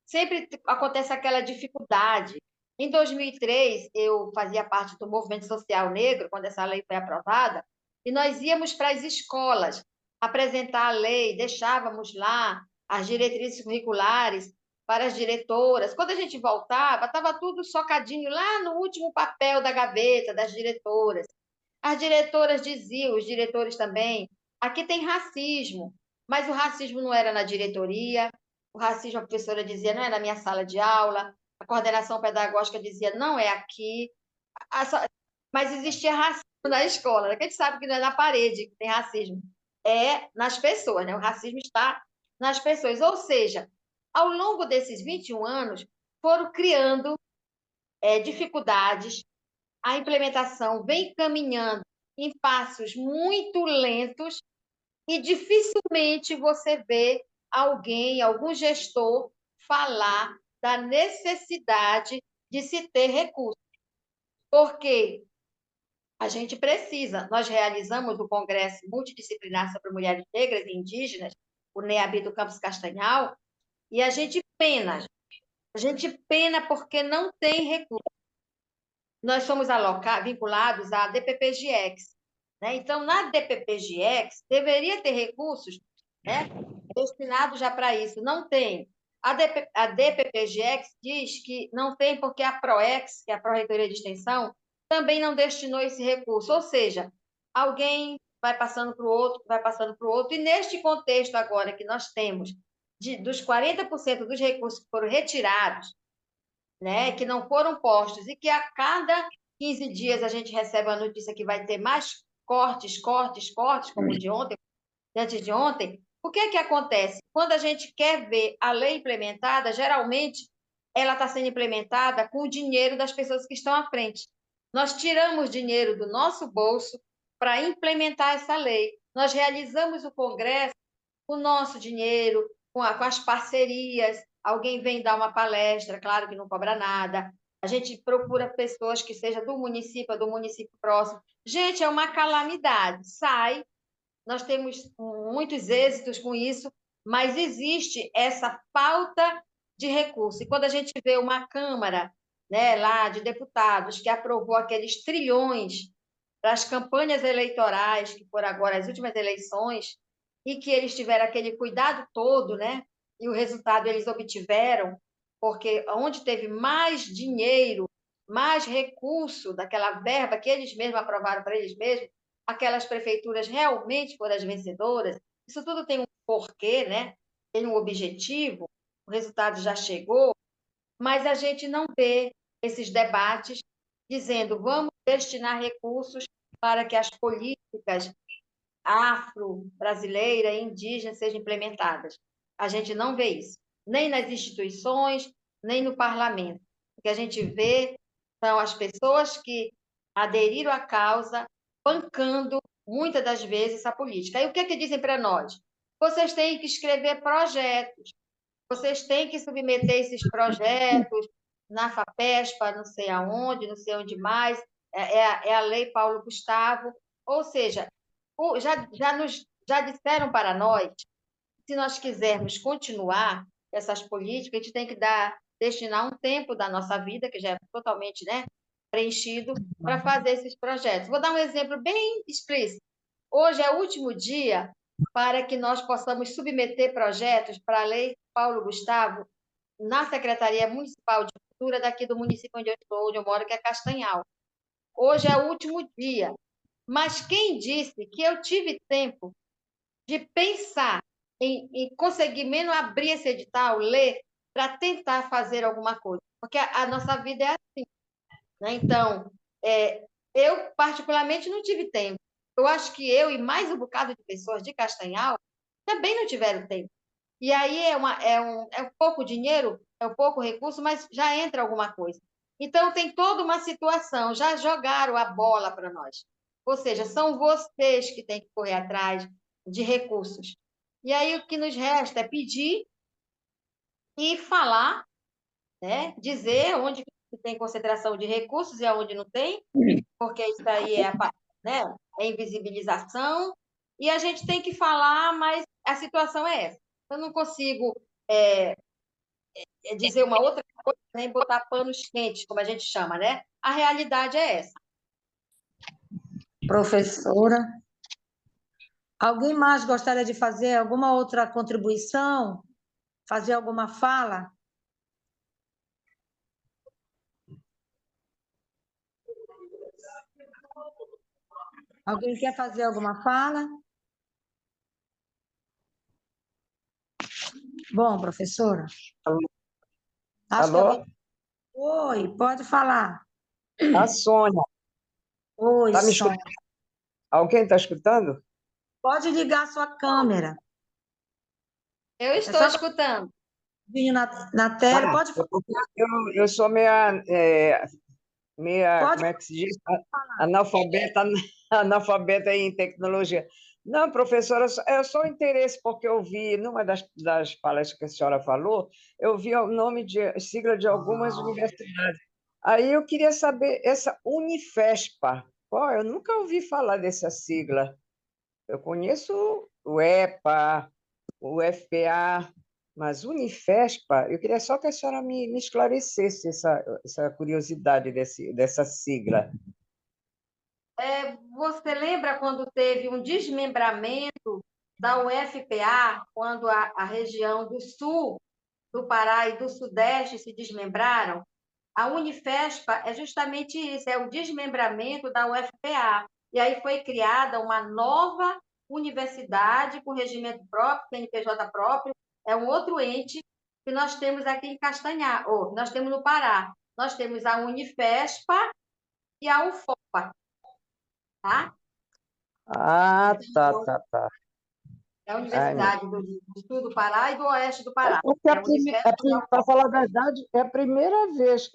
Sempre acontece aquela dificuldade. Em 2003, eu fazia parte do movimento social negro, quando essa lei foi aprovada, e nós íamos para as escolas apresentar a lei, deixávamos lá as diretrizes curriculares para as diretoras. Quando a gente voltava, estava tudo socadinho lá no último papel da gaveta das diretoras. As diretoras diziam, os diretores também, aqui tem racismo, mas o racismo não era na diretoria, o racismo, a professora dizia, não é na minha sala de aula, a coordenação pedagógica dizia, não é aqui, mas existia racismo na escola, né? A gente sabe que não é na parede que tem racismo, é nas pessoas, né? O racismo está nas pessoas, ou seja, ao longo desses 21 anos, foram criando dificuldades, a implementação vem caminhando em passos muito lentos e dificilmente você vê alguém, algum gestor, falar da necessidade de se ter recursos. Porque a gente precisa. Nós realizamos o Congresso Multidisciplinar sobre Mulheres Negras e Indígenas, o NEABI do Campus Castanhal, e a gente pena. A gente pena porque não tem recursos. Nós somos vinculados à DPP-GIEX, né? Então, na DPP-GIEX, deveria ter recursos, né, destinados já para isso. Não tem. A DPP-GIEX diz que não tem porque a PROEX, que é a Pró-Reitoria de Extensão, também não destinou esse recurso. Ou seja, alguém vai passando para o outro, vai passando para o outro. E neste contexto agora que nós temos dos 40% dos recursos que foram retirados, né, que não foram postos e que a cada 15 dias a gente recebe a notícia que vai ter mais cortes, cortes, cortes, como de ontem, antes de ontem, o que é que acontece? Quando a gente quer ver a lei implementada, geralmente ela está sendo implementada com o dinheiro das pessoas que estão à frente. Nós tiramos dinheiro do nosso bolso para implementar essa lei. Nós realizamos o Congresso com o nosso dinheiro, com as parcerias. Alguém vem dar uma palestra, claro que não cobra nada. A gente procura pessoas que sejam do município próximo. Gente, é uma calamidade. Sai, nós temos muitos êxitos com isso, mas existe essa falta de recurso. E quando a gente vê uma Câmara, né, lá de deputados que aprovou aqueles trilhões para as campanhas eleitorais, que foram agora as últimas eleições, e que eles tiveram aquele cuidado todo, né? E o resultado eles obtiveram, porque onde teve mais dinheiro, mais recurso daquela verba que eles mesmos aprovaram para eles mesmos, aquelas prefeituras realmente foram as vencedoras. Isso tudo tem um porquê, né? Tem um objetivo, o resultado já chegou, mas a gente não vê esses debates dizendo vamos destinar recursos para que as políticas afro-brasileira e indígena sejam implementadas. A gente não vê isso, nem nas instituições, nem no parlamento. O que a gente vê são as pessoas que aderiram à causa, bancando, muitas das vezes, a política. Aí o que é que dizem para nós? Vocês têm que escrever projetos, vocês têm que submeter esses projetos na FAPESPA, não sei aonde, não sei onde mais, é a Lei Paulo Gustavo, ou seja, já disseram para nós, se nós quisermos continuar essas políticas, a gente tem que destinar um tempo da nossa vida, que já é totalmente, né, preenchido, para fazer esses projetos. Vou dar um exemplo bem explícito. Hoje é o último dia para que nós possamos submeter projetos para a Lei Paulo Gustavo na Secretaria Municipal de Cultura daqui do município onde eu estou, onde eu moro, que é Castanhal. Hoje é o último dia. Mas quem disse que eu tive tempo de pensar em conseguir menos abrir esse edital, ler, para tentar fazer alguma coisa? Porque a nossa vida é assim, né? Então, Eu, particularmente, não tive tempo. Eu acho que eu e mais um bocado de pessoas de Castanhal também não tiveram tempo. E aí é um pouco dinheiro, é um pouco recurso, mas já entra alguma coisa. Então, tem toda uma situação, já jogaram a bola para nós. Ou seja, são vocês que têm que correr atrás de recursos. E aí o que nos resta é pedir e falar, né? Dizer onde tem concentração de recursos e aonde não tem, porque isso aí né? É invisibilização. E a gente tem que falar, mas a situação é essa. Eu não consigo é, dizer uma outra coisa, nem botar panos quentes, como a gente chama, né? A realidade é essa. Professora, alguém mais gostaria de fazer alguma outra contribuição? Fazer alguma fala? Alguém quer fazer alguma fala? Bom, professora, acho que Alô? alguém... Oi, pode falar. A Sônia. Oi, Tá me Sônia. escutando? Alguém está escutando? Pode ligar sua câmera. Eu É estou só escutando. vir na tela. Ah, Pode, eu sou meia, pode como é que se diz? Analfabeta, analfabeta em tecnologia. Não, professora, é só interesse, porque eu vi, numa das palestras que a senhora falou, eu vi o nome de sigla de algumas universidades. Aí eu queria saber, essa Unifespa, pô, eu nunca ouvi falar dessa sigla. Eu conheço o EPA, o FPA, mas Unifespa, eu queria só que a senhora me esclarecesse essa curiosidade dessa sigla. Você lembra quando teve um desmembramento da UFPA, quando a região do sul do Pará e do Sudeste se desmembraram? A Unifespa é justamente isso, é o desmembramento da UFPA. E aí foi criada uma nova universidade com regimento próprio, CNPJ próprio, é um outro ente que nós temos aqui em Castanhar, ou nós temos no Pará. Nós temos a Unifespa e a UFOPA, tá? Ah, tá, Então, tá, tá. é a Ai, meu. Universidade do Sul do Pará e do Oeste do Pará. Porque É a Unifespa e a para UFOPA. falar a verdade, é a primeira vez.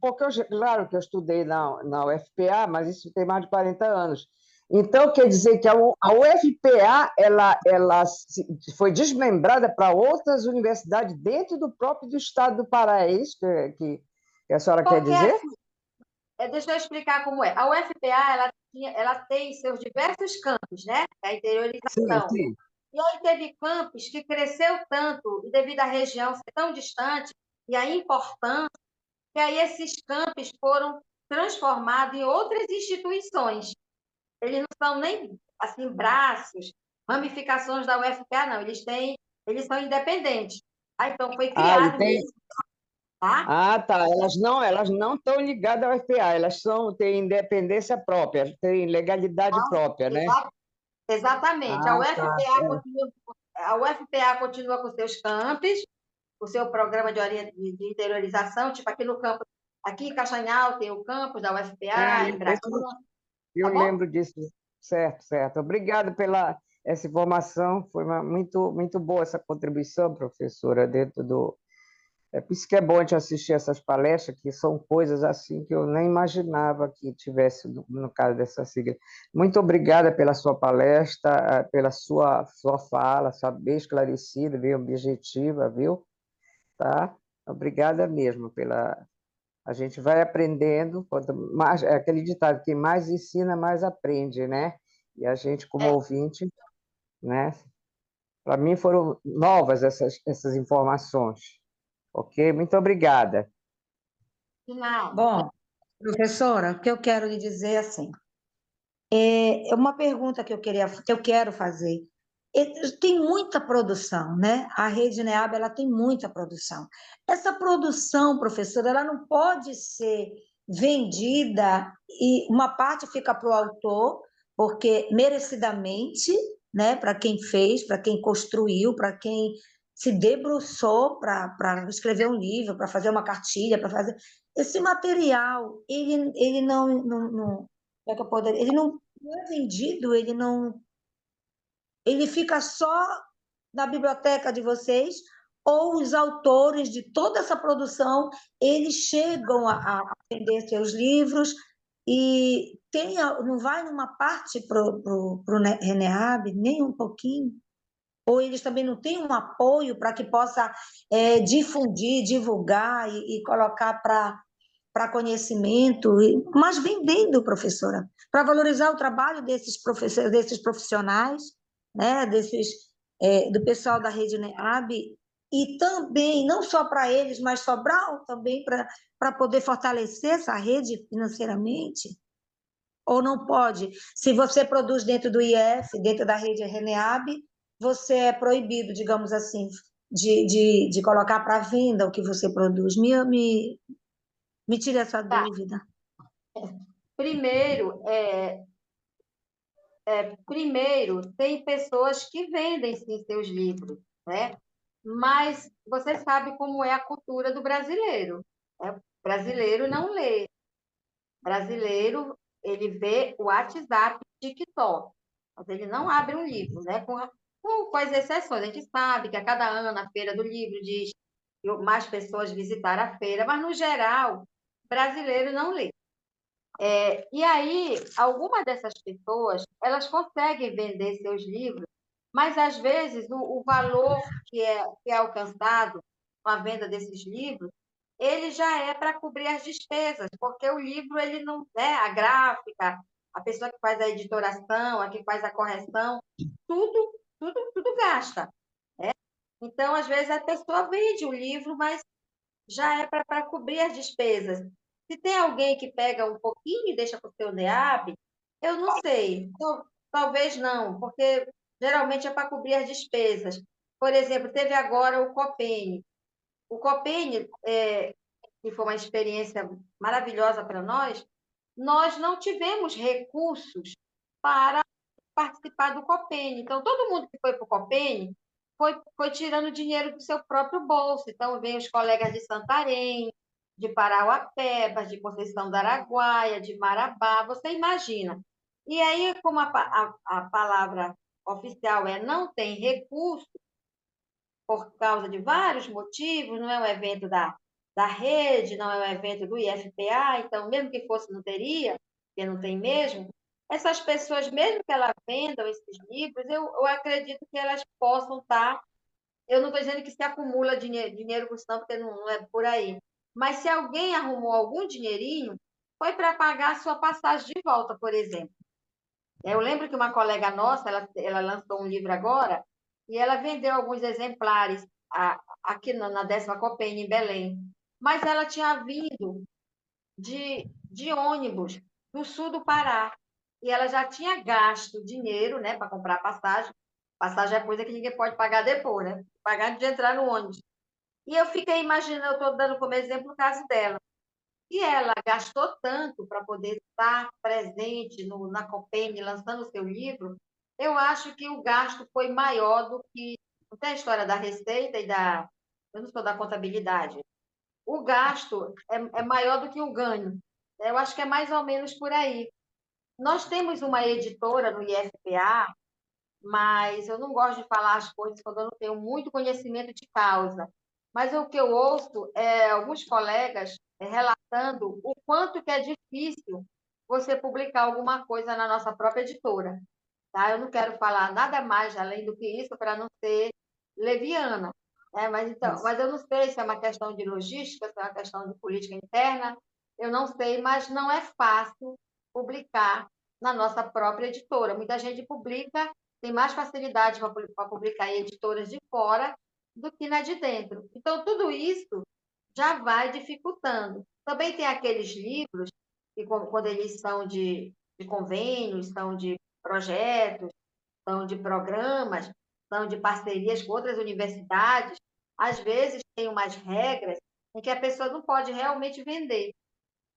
Porque claro que eu estudei na UFPA, mas isso tem mais de 40 anos. Então, quer dizer que a UFPA foi desmembrada para outras universidades dentro do próprio do estado do Pará. É isso que a senhora quer Porque, dizer? assim, deixa eu explicar como é. A UFPA, ela tem seus diversos campos, né? A Sim, interiorização. sim. E aí teve campos que cresceu tanto, e devido à região ser tão distante, e a importância, que aí esses campos foram transformados em outras instituições. Eles não são nem, assim, braços, ramificações da UFPA, não. Eles são independentes. Ah, então foi Ah, e criado tem. mesmo, tá? Ah, tá. Elas não estão ligadas ao FPA, têm independência própria, têm legalidade própria, né? Exatamente. Ah, tá. A UFPA continua com seus campos, o seu programa de interiorização, tipo aqui no campo, aqui em Castanhal tem o campus da É, UFPA, em Brasília, eu tá bom? lembro disso. Certo, certo. Obrigado pela essa informação. Foi muito, muito boa essa contribuição, professora, dentro do. É por isso que é bom a gente assistir essas palestras, que são coisas assim que eu nem imaginava que tivesse no caso dessa sigla. Muito obrigada pela sua palestra, pela sua fala, bem esclarecida, bem objetiva, viu? Tá? Obrigada mesmo pela. A gente vai aprendendo, quanto mais, é aquele ditado, quem mais ensina, mais aprende, né? E a gente, como É, ouvinte, né? Para mim foram novas essas informações, ok? Muito obrigada. de nada. bom, professora, o que eu quero lhe dizer é assim, é uma pergunta que eu quero fazer. Tem muita produção, né? A Rede NEAB, ela tem muita produção. Essa produção, professora, ela não pode ser vendida e uma parte fica para o autor, porque merecidamente, né? Para quem fez, para quem construiu, para quem se debruçou para escrever um livro, para fazer uma cartilha, para fazer. esse material, ele não, como é que eu poderia, ele não é vendido, ele fica só na biblioteca de vocês, ou os autores de toda essa produção, eles chegam a vender seus livros e não vai numa parte para o Reneab, nem um pouquinho? Ou eles também não têm um apoio para que possa difundir, divulgar e colocar para conhecimento, mas vendendo, professora, para valorizar o trabalho desses professores, desses profissionais, né, do pessoal da Rede NEAB, e também, não só para eles, mas sobrar também para poder fortalecer essa rede financeiramente? Ou não pode? Se você produz dentro do IF, dentro da rede RENEAB, você é proibido, digamos assim, de colocar para venda o que você produz. Me tire essa Tá. dúvida. Primeiro, tem pessoas que vendem sim seus livros, né? Mas você sabe como é a cultura do brasileiro, né? O brasileiro não lê. O brasileiro, ele vê o WhatsApp, TikTok, mas ele não abre um livro, né? Com as exceções. A gente sabe que a cada ano a Feira do Livro diz que mais pessoas visitaram a feira, mas, no geral, o brasileiro não lê. E aí, algumas dessas pessoas, elas conseguem vender seus livros, mas, às vezes, o valor que é alcançado com a venda desses livros, ele já é para cobrir as despesas, porque o livro, ele não é a gráfica, a pessoa que faz a editoração, a que faz a correção, tudo gasta, né? Então, às vezes, a pessoa vende o livro, mas já é para cobrir as despesas. Se tem alguém que pega um pouquinho e deixa para o seu NEAB, eu não sei. Talvez não, porque geralmente é para cobrir as despesas. Por exemplo, teve agora o Copene. O Copene, que foi uma experiência maravilhosa para nós não tivemos recursos para participar do Copene. Então, todo mundo que foi para o Copene foi tirando dinheiro do seu próprio bolso. Então, vem os colegas de Santarém, de Parauapebas, de Conceição do Araguaia, de Marabá, você imagina. E aí, como a palavra oficial é não tem recurso, por causa de vários motivos, não é um evento da rede, não é um evento do IFPA, então, mesmo que fosse, não teria, porque não tem mesmo, essas pessoas, mesmo que elas vendam esses livros, eu acredito que elas possam estar. Eu não estou dizendo que se acumula dinheiro com isso, não, porque não é por aí. Mas se alguém arrumou algum dinheirinho, foi para pagar a sua passagem de volta, por exemplo. Eu lembro que uma colega nossa, ela lançou um livro agora, e ela vendeu alguns exemplares aqui na 10ª Copene, em Belém. Mas ela tinha vindo de ônibus do sul do Pará. E ela já tinha gasto dinheiro, né, para comprar passagem. Passagem é coisa que ninguém pode pagar depois, né? Pagar de entrar no ônibus. E eu fiquei imaginando, eu estou dando como exemplo o caso dela. E ela gastou tanto para poder estar presente na Copene, lançando o seu livro, eu acho que o gasto foi maior do que. Não tem a história da receita e da. Eu não sou da contabilidade. O gasto é maior do que o ganho. Eu acho que é mais ou menos por aí. Nós temos uma editora no IFPA, mas eu não gosto de falar as coisas quando eu não tenho muito conhecimento de causa. Mas o que eu ouço é alguns colegas relatando o quanto que é difícil você publicar alguma coisa na nossa própria editora. Tá? Eu não quero falar nada mais além do que isso para não ser leviana. Né? Mas eu não sei se é uma questão de logística, se é uma questão de política interna, eu não sei, mas não é fácil publicar na nossa própria editora. Muita gente publica, tem mais facilidade para publicar em editoras de fora do que na de dentro. Então, tudo isso já vai dificultando. Também tem aqueles livros que, quando eles são de convênios, são de projetos, são de programas, são de parcerias com outras universidades, às vezes tem umas regras em que a pessoa não pode realmente vender,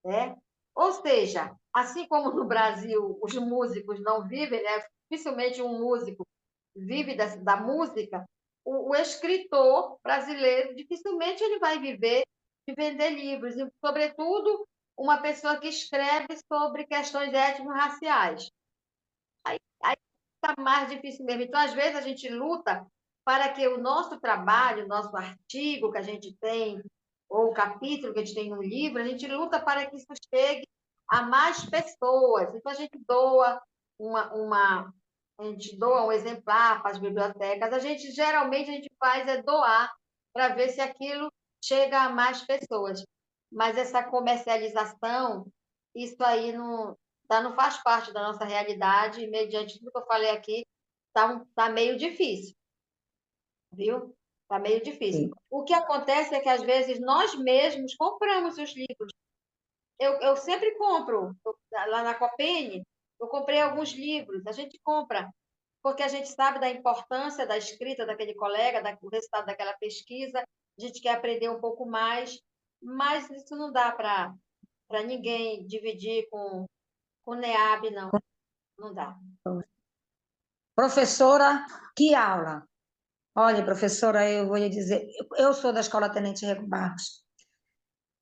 né? Ou seja, assim como no Brasil os músicos não vivem, né? Dificilmente um músico vive da música, o escritor brasileiro dificilmente ele vai viver de vender livros, e, sobretudo, uma pessoa que escreve sobre questões étnico-raciais. Aí está mais difícil mesmo. Então, às vezes, a gente luta para que o nosso trabalho, o nosso artigo que a gente tem, ou o capítulo que a gente tem no livro, a gente luta para que isso chegue a mais pessoas. Então, a gente doa um exemplar para as bibliotecas. Geralmente, a gente faz é doar para ver se aquilo chega a mais pessoas. Mas essa comercialização, isso aí não faz parte da nossa realidade, e mediante tudo que eu falei aqui, tá meio difícil, viu? Tá meio difícil. Sim. O que acontece é que, às vezes, nós mesmos compramos os livros. Eu sempre compro, lá na Copene, eu comprei alguns livros, a gente compra, porque a gente sabe da importância da escrita daquele colega, do resultado daquela pesquisa, a gente quer aprender um pouco mais, mas isso não dá para ninguém dividir com o NEAB, não. Não dá. Professora, que aula! Olha, professora, eu vou lhe dizer, eu sou da Escola Tenente Rego Barros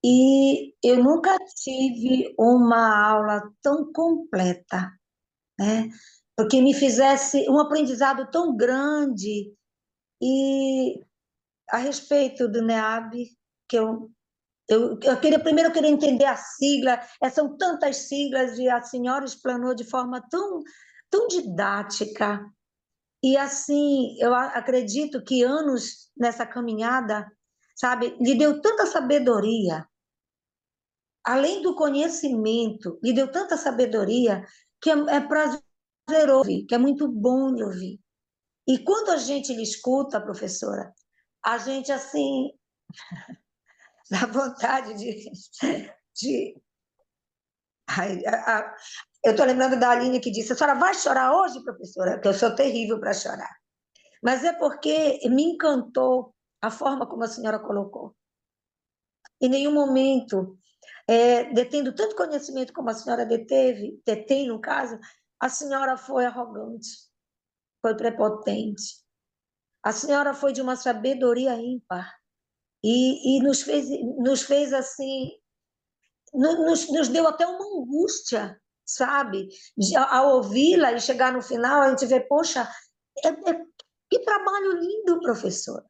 e eu nunca tive uma aula tão completa, né? Porque me fizesse um aprendizado tão grande e a respeito do NEAB, que eu queria entender a sigla, são tantas siglas e a senhora explanou de forma tão didática. E assim, eu acredito que anos nessa caminhada, sabe, lhe deu tanta sabedoria, além do conhecimento, lhe deu tanta sabedoria que é prazeroso ouvir, que é muito bom de ouvir. E quando a gente lhe escuta, professora, a gente assim dá vontade de ai, eu estou lembrando da Aline que disse: a senhora vai chorar hoje, professora? Que eu sou terrível para chorar. Mas é porque me encantou a forma como a senhora colocou. Em nenhum momento, detendo tanto conhecimento como a senhora detém no caso, a senhora foi arrogante, foi prepotente. A senhora foi de uma sabedoria ímpar e nos fez assim, nos deu até uma angústia, sabe? Ao ouvi-la e chegar no final, a gente vê, poxa, que trabalho lindo, professor.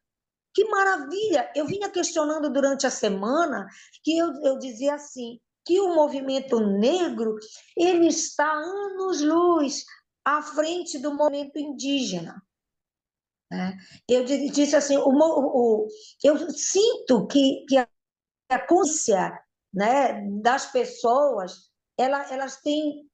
Que maravilha! Eu vinha questionando durante a semana que eu dizia assim, que o movimento negro ele está anos-luz à frente do movimento indígena. Né? Eu disse assim, eu sinto que a consciência, né, das pessoas, elas têm,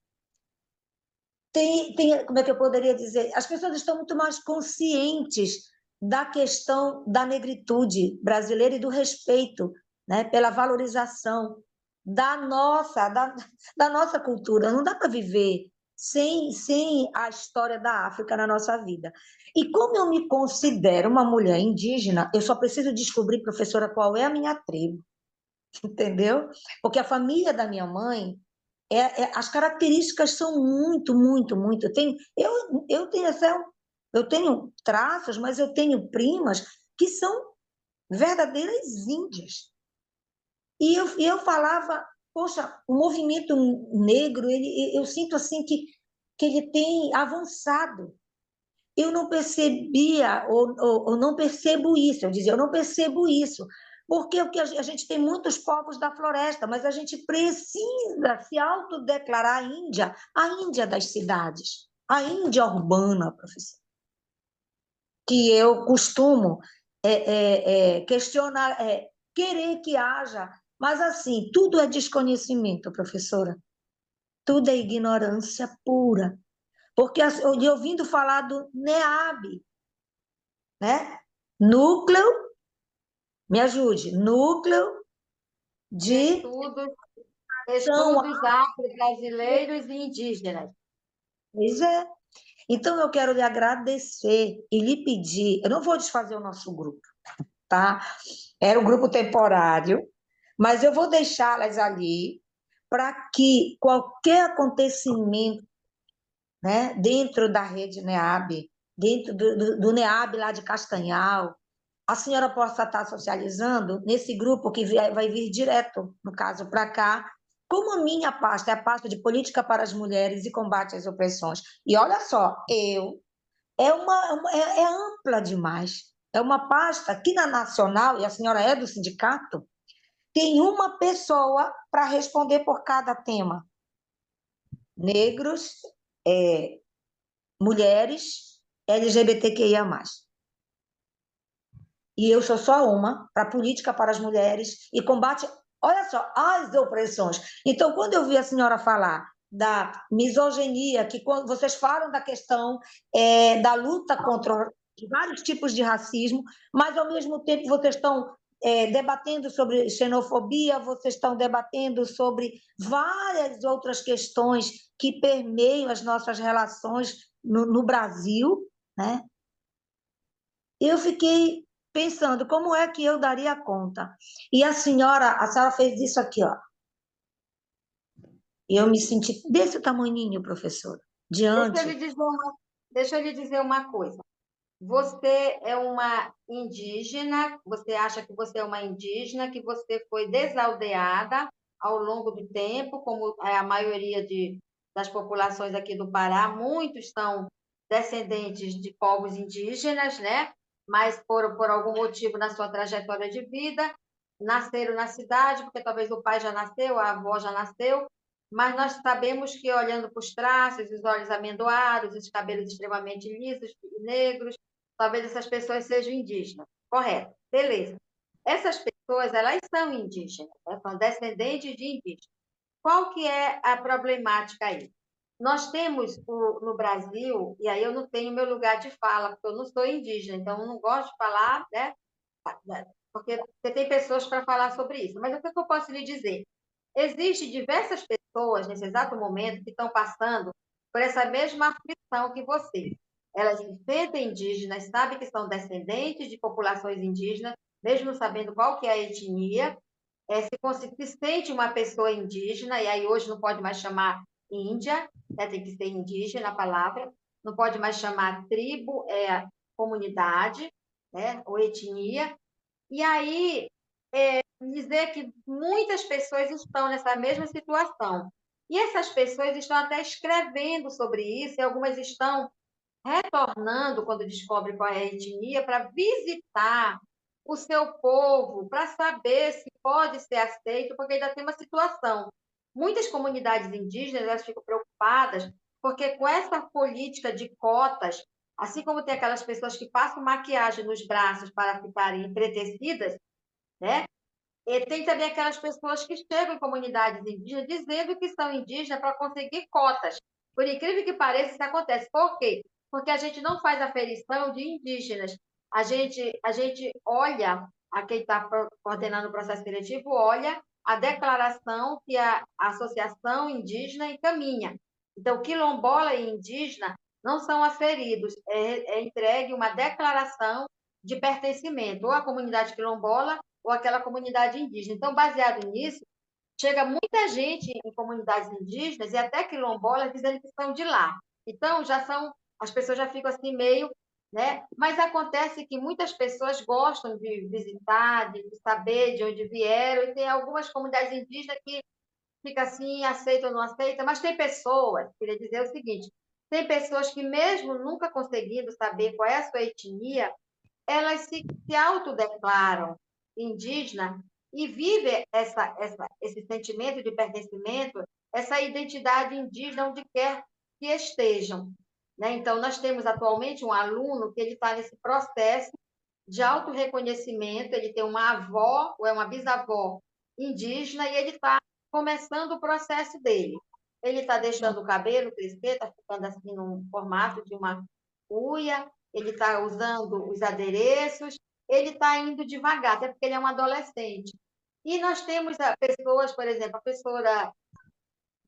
como é que eu poderia dizer? As pessoas estão muito mais conscientes da questão da negritude brasileira e do respeito, né, pela valorização da nossa cultura. Não dá para viver sem a história da África na nossa vida. E como eu me considero uma mulher indígena, eu só preciso descobrir, professora, qual é a minha tribo, entendeu? Porque a família da minha mãe, as características são muito, muito, muito. Eu tenho traços, mas eu tenho primas que são verdadeiras índias. E eu falava, poxa, o movimento negro, eu sinto assim que ele tem avançado. Eu não percebia, ou não percebo isso, eu dizia, eu não percebo isso, porque a gente tem muitos povos da floresta, mas a gente precisa se autodeclarar a Índia das cidades, a Índia urbana, professor, que eu costumo questionar, querer que haja, mas assim, tudo é desconhecimento, professora, tudo é ignorância pura, porque eu ouvindo falar do NEAB, né? Núcleo, me ajude, núcleo de São Estudos afro-brasileiros e indígenas. Pois é. Então eu quero lhe agradecer e lhe pedir, eu não vou desfazer o nosso grupo, tá? Era um grupo temporário, mas eu vou deixá-las ali para que qualquer acontecimento, né, dentro da rede NEAB, dentro do NEAB lá de Castanhal, a senhora possa estar socializando nesse grupo que vai vir direto, no caso, para cá, como a minha pasta é a pasta de política para as mulheres e combate às opressões. E olha só, é ampla demais. É uma pasta que na nacional, e a senhora é do sindicato, tem uma pessoa para responder por cada tema. Negros, mulheres, LGBTQIA+. E eu sou só uma para política para as mulheres e combate, olha só, as opressões. Então, quando eu vi a senhora falar da misoginia, que quando vocês falam da questão da luta contra vários tipos de racismo, mas ao mesmo tempo vocês estão debatendo sobre xenofobia, vocês estão debatendo sobre várias outras questões que permeiam as nossas relações no Brasil, né? Eu fiquei pensando como é que eu daria conta. E a senhora fez isso aqui, ó. E eu me senti desse tamanhinho, professora, diante. Deixa eu lhe dizer uma coisa. Você é uma indígena, você acha que você é uma indígena, que você foi desaldeada ao longo do tempo, como é a maioria das populações aqui do Pará, muitos são descendentes de povos indígenas, né? Mas por algum motivo na sua trajetória de vida, nasceram na cidade, porque talvez o pai já nasceu, a avó já nasceu, mas nós sabemos que, olhando para os traços, os olhos amendoados, os cabelos extremamente lisos e negros, talvez essas pessoas sejam indígenas. Correto, beleza. Essas pessoas, elas são indígenas, né? São descendentes de indígenas. Qual que é a problemática aí? Nós temos no Brasil, e aí eu não tenho meu lugar de fala, porque eu não sou indígena, então eu não gosto de falar, né? Porque tem pessoas para falar sobre isso. Mas o que eu posso lhe dizer? Existem diversas pessoas nesse exato momento que estão passando por essa mesma aflição que você. Elas se sentem indígenas, sabem que são descendentes de populações indígenas, mesmo sabendo qual que é a etnia, se sente uma pessoa indígena, e aí hoje não pode mais chamar Índia, né? Tem que ser indígena a palavra, não pode mais chamar tribo, comunidade, né? Ou etnia. E aí, dizer que muitas pessoas estão nessa mesma situação. E essas pessoas estão até escrevendo sobre isso, e algumas estão retornando, quando descobre qual é a etnia, para visitar o seu povo, para saber se pode ser aceito, porque ainda tem uma situação. Muitas comunidades indígenas elas ficam preocupadas, porque com essa política de cotas, assim como tem aquelas pessoas que passam maquiagem nos braços para ficarem entretecidas, né? E tem também aquelas pessoas que chegam em comunidades indígenas dizendo que são indígenas para conseguir cotas. Por incrível que pareça, isso acontece. Por quê? Porque a gente não faz aferição de indígenas. A gente olha, a quem está coordenando o processo seletivo, olha a declaração que a Associação Indígena encaminha. Então, quilombola e indígena não são aferidos, é entregue uma declaração de pertencimento, ou à comunidade quilombola ou aquela comunidade indígena. Então, baseado nisso, chega muita gente em comunidades indígenas e até quilombolas dizendo que são de lá. Então, as pessoas já ficam assim meio, né? Mas acontece que muitas pessoas gostam de visitar, de saber de onde vieram, e tem algumas comunidades indígenas que fica assim, aceita ou não aceita, mas tem pessoas, queria dizer o seguinte, tem pessoas que mesmo nunca conseguindo saber qual é a sua etnia, elas se autodeclaram indígena e vivem esse sentimento de pertencimento, essa identidade indígena onde quer que estejam. Né? Então, nós temos atualmente um aluno que ele está nesse processo de autorreconhecimento, ele tem uma avó ou é uma bisavó indígena e ele está começando o processo dele. Ele está deixando o cabelo crescer, está ficando assim num formato de uma cuia, ele está usando os adereços, ele está indo devagar, até porque ele é um adolescente. E nós temos pessoas, por exemplo, a professora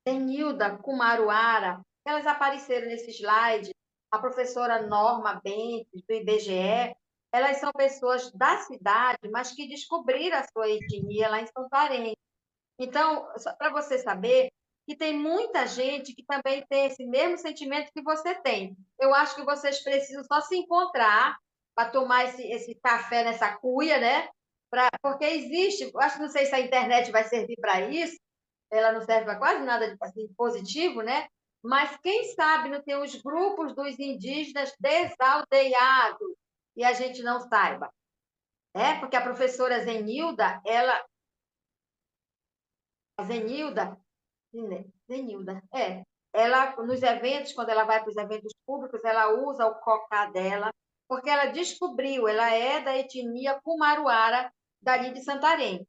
Denilda Kumaruara, elas apareceram nesse slide, a professora Norma Bentes, do IBGE, elas são pessoas da cidade, mas que descobriram a sua etnia lá em Santarém. Então, só para você saber que tem muita gente que também tem esse mesmo sentimento que você tem. Eu acho que vocês precisam só se encontrar para tomar esse café nessa cuia, né? Porque existe, acho que não sei se a internet vai servir para isso, ela não serve para quase nada de assim, positivo, né? Mas quem sabe não tem os grupos dos indígenas desaldeiados e a gente não saiba, né? Porque a professora Zenilda, ela nos eventos, quando ela vai para os eventos públicos, ela usa o cocá dela, porque ela descobriu, ela é da etnia Kumaruara, dali de Santarém.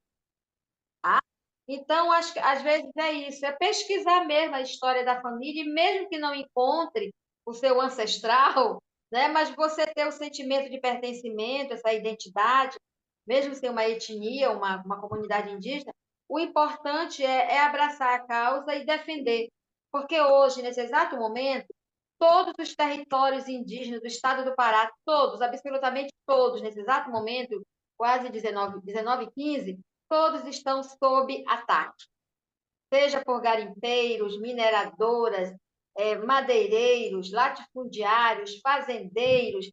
Tá? Então, acho que às vezes é isso, é pesquisar mesmo a história da família, e mesmo que não encontre o seu ancestral, né, mas você ter o sentimento de pertencimento, essa identidade, mesmo sem uma etnia, uma comunidade indígena, o importante é abraçar a causa e defender. Porque hoje, nesse exato momento, todos os territórios indígenas do estado do Pará, todos, absolutamente todos, nesse exato momento, quase 19 15, todos estão sob ataque, seja por garimpeiros, mineradoras, madeireiros, latifundiários, fazendeiros,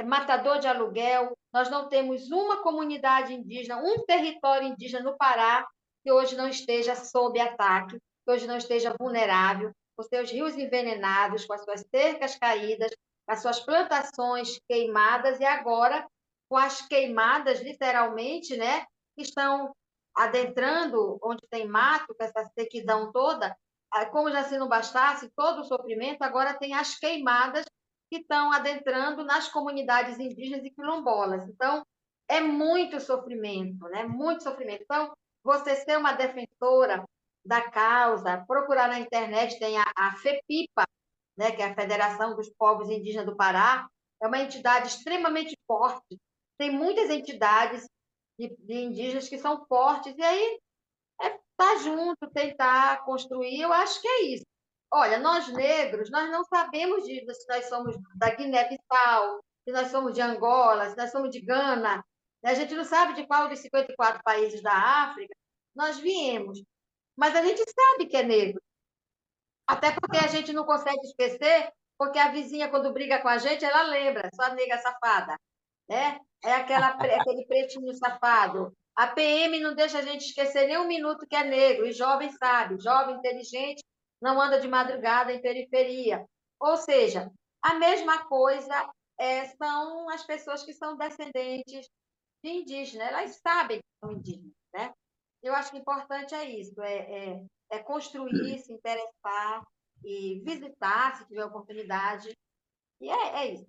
matador de aluguel. Nós não temos uma comunidade indígena, um território indígena no Pará que hoje não esteja sob ataque, que hoje não esteja vulnerável, com seus rios envenenados, com as suas cercas caídas, com as suas plantações queimadas, e agora com as queimadas, literalmente, né, que estão adentrando onde tem mato, com essa sequidão toda. Como já se não bastasse todo o sofrimento, agora tem as queimadas que estão adentrando nas comunidades indígenas e quilombolas. Então, é muito sofrimento, né? Muito sofrimento. Então, você ser uma defensora da causa, procurar na internet, tem a FEPIPA, né, que é a Federação dos Povos Indígenas do Pará, é uma entidade extremamente forte. Tem muitas entidades de indígenas que são fortes, e aí estar junto, tentar construir, eu acho que é isso. Olha, nós negros, nós não sabemos se nós somos da Guiné-Bissau, se nós somos de Angola, se nós somos de Gana. A gente não sabe de qual dos 54 países da África nós viemos. Mas a gente sabe que é negro. Até porque a gente não consegue esquecer, porque a vizinha, quando briga com a gente, ela lembra, sua nega safada. Né? É aquele pretinho safado. A PM não deixa a gente esquecer nem um minuto que é negro, e jovem sabe, jovem inteligente não anda de madrugada em periferia. Ou seja, a mesma coisa são as pessoas que são descendentes de indígenas, elas sabem que são indígenas, né? Eu acho que o importante é isso, é construir, se interessar e visitar, se tiver oportunidade, e é isso.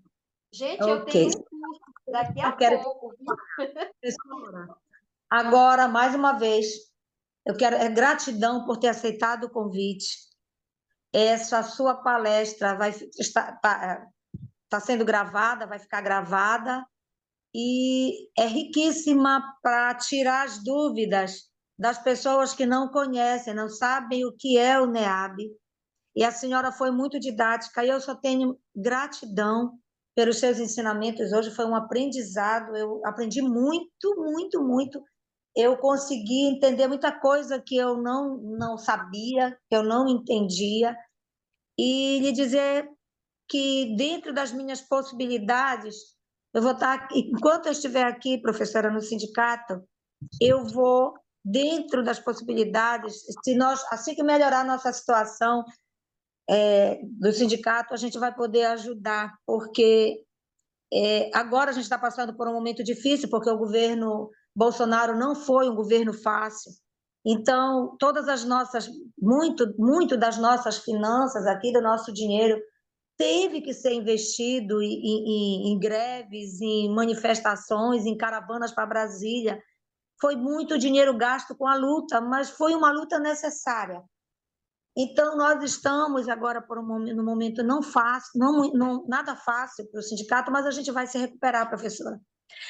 Gente, eu Ok. tenho um curso daqui a pouco, viu? Agora, mais uma vez, eu quero gratidão por ter aceitado o convite. Essa sua palestra está sendo gravada, vai ficar gravada, e é riquíssima para tirar as dúvidas das pessoas que não conhecem, não sabem o que é o NEAB. E a senhora foi muito didática, e eu só tenho gratidão pelos seus ensinamentos. Hoje foi um aprendizado, eu aprendi muito, muito, muito. Eu consegui entender muita coisa que eu não sabia, que eu não entendia, e lhe dizer que, dentro das minhas possibilidades, eu vou estar, enquanto eu estiver aqui, professora, no sindicato, eu vou, dentro das possibilidades, se nós, assim que melhorar a nossa situação do sindicato, a gente vai poder ajudar, porque agora a gente está passando por um momento difícil, porque o governo Bolsonaro não foi um governo fácil. Então, todas as nossas, muito das nossas finanças aqui, do nosso dinheiro, teve que ser investido em greves, em manifestações, em caravanas para Brasília. Foi muito dinheiro gasto com a luta, mas foi uma luta necessária. Então, nós estamos agora num momento não fácil, nada fácil para o sindicato, mas a gente vai se recuperar, professora.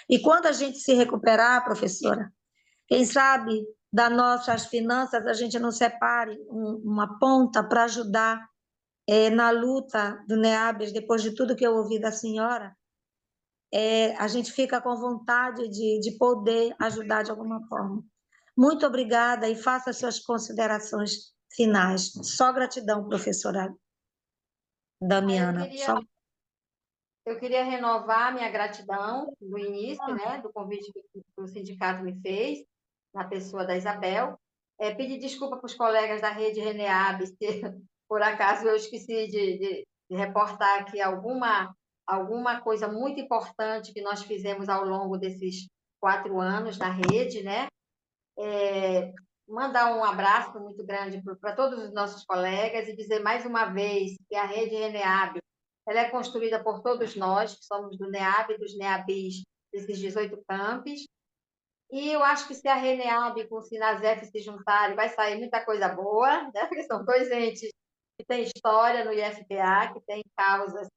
E quando a gente se recuperar, professora, quem sabe das nossas finanças a gente não separe uma ponta para ajudar na luta do NEABES, depois de tudo que eu ouvi da senhora, a gente fica com vontade de poder ajudar de alguma forma. Muito obrigada, e faça as suas considerações finais. Só gratidão, professora Damiana. eu queria renovar minha gratidão do início, né, do convite que o sindicato me fez, na pessoa da Isabel. Pedir desculpa para os colegas da rede Reneab, se por acaso eu esqueci de reportar aqui alguma coisa muito importante que nós fizemos ao longo desses 4 anos na rede, né? Mandar um abraço muito grande para todos os nossos colegas e dizer mais uma vez que a rede Reneab ela é construída por todos nós, que somos do NEAB e dos NEABIs, desses 18 campos. E eu acho que se a Reneab com o Sinasef se juntarem, vai sair muita coisa boa, né? Porque são dois entes que têm história no IFPA, que têm causas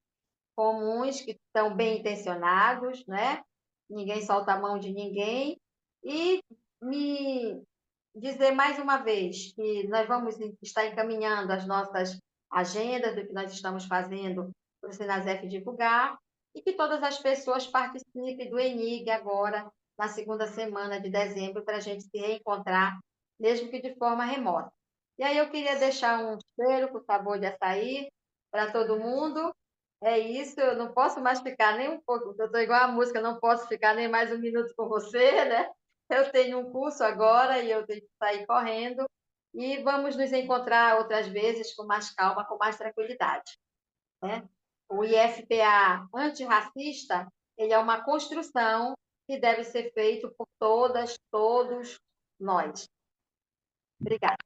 comuns, que estão bem intencionados, né? Ninguém solta a mão de ninguém. E me dizer mais uma vez que nós vamos estar encaminhando as nossas agendas do que nós estamos fazendo para o Sinasef divulgar e que todas as pessoas participem do ENIG agora, na segunda semana de dezembro, para a gente se reencontrar, mesmo que de forma remota. E aí eu queria deixar um cheiro, por favor, de açaí para todo mundo. É isso, eu não posso mais ficar nem um pouco, eu estou igual a música, não posso ficar nem mais um minuto com você, né? Eu tenho um curso agora e eu tenho que sair correndo. E vamos nos encontrar outras vezes com mais calma, com mais tranquilidade, né? O IFPA antirracista, ele é uma construção que deve ser feito por todas, todos nós. Obrigada.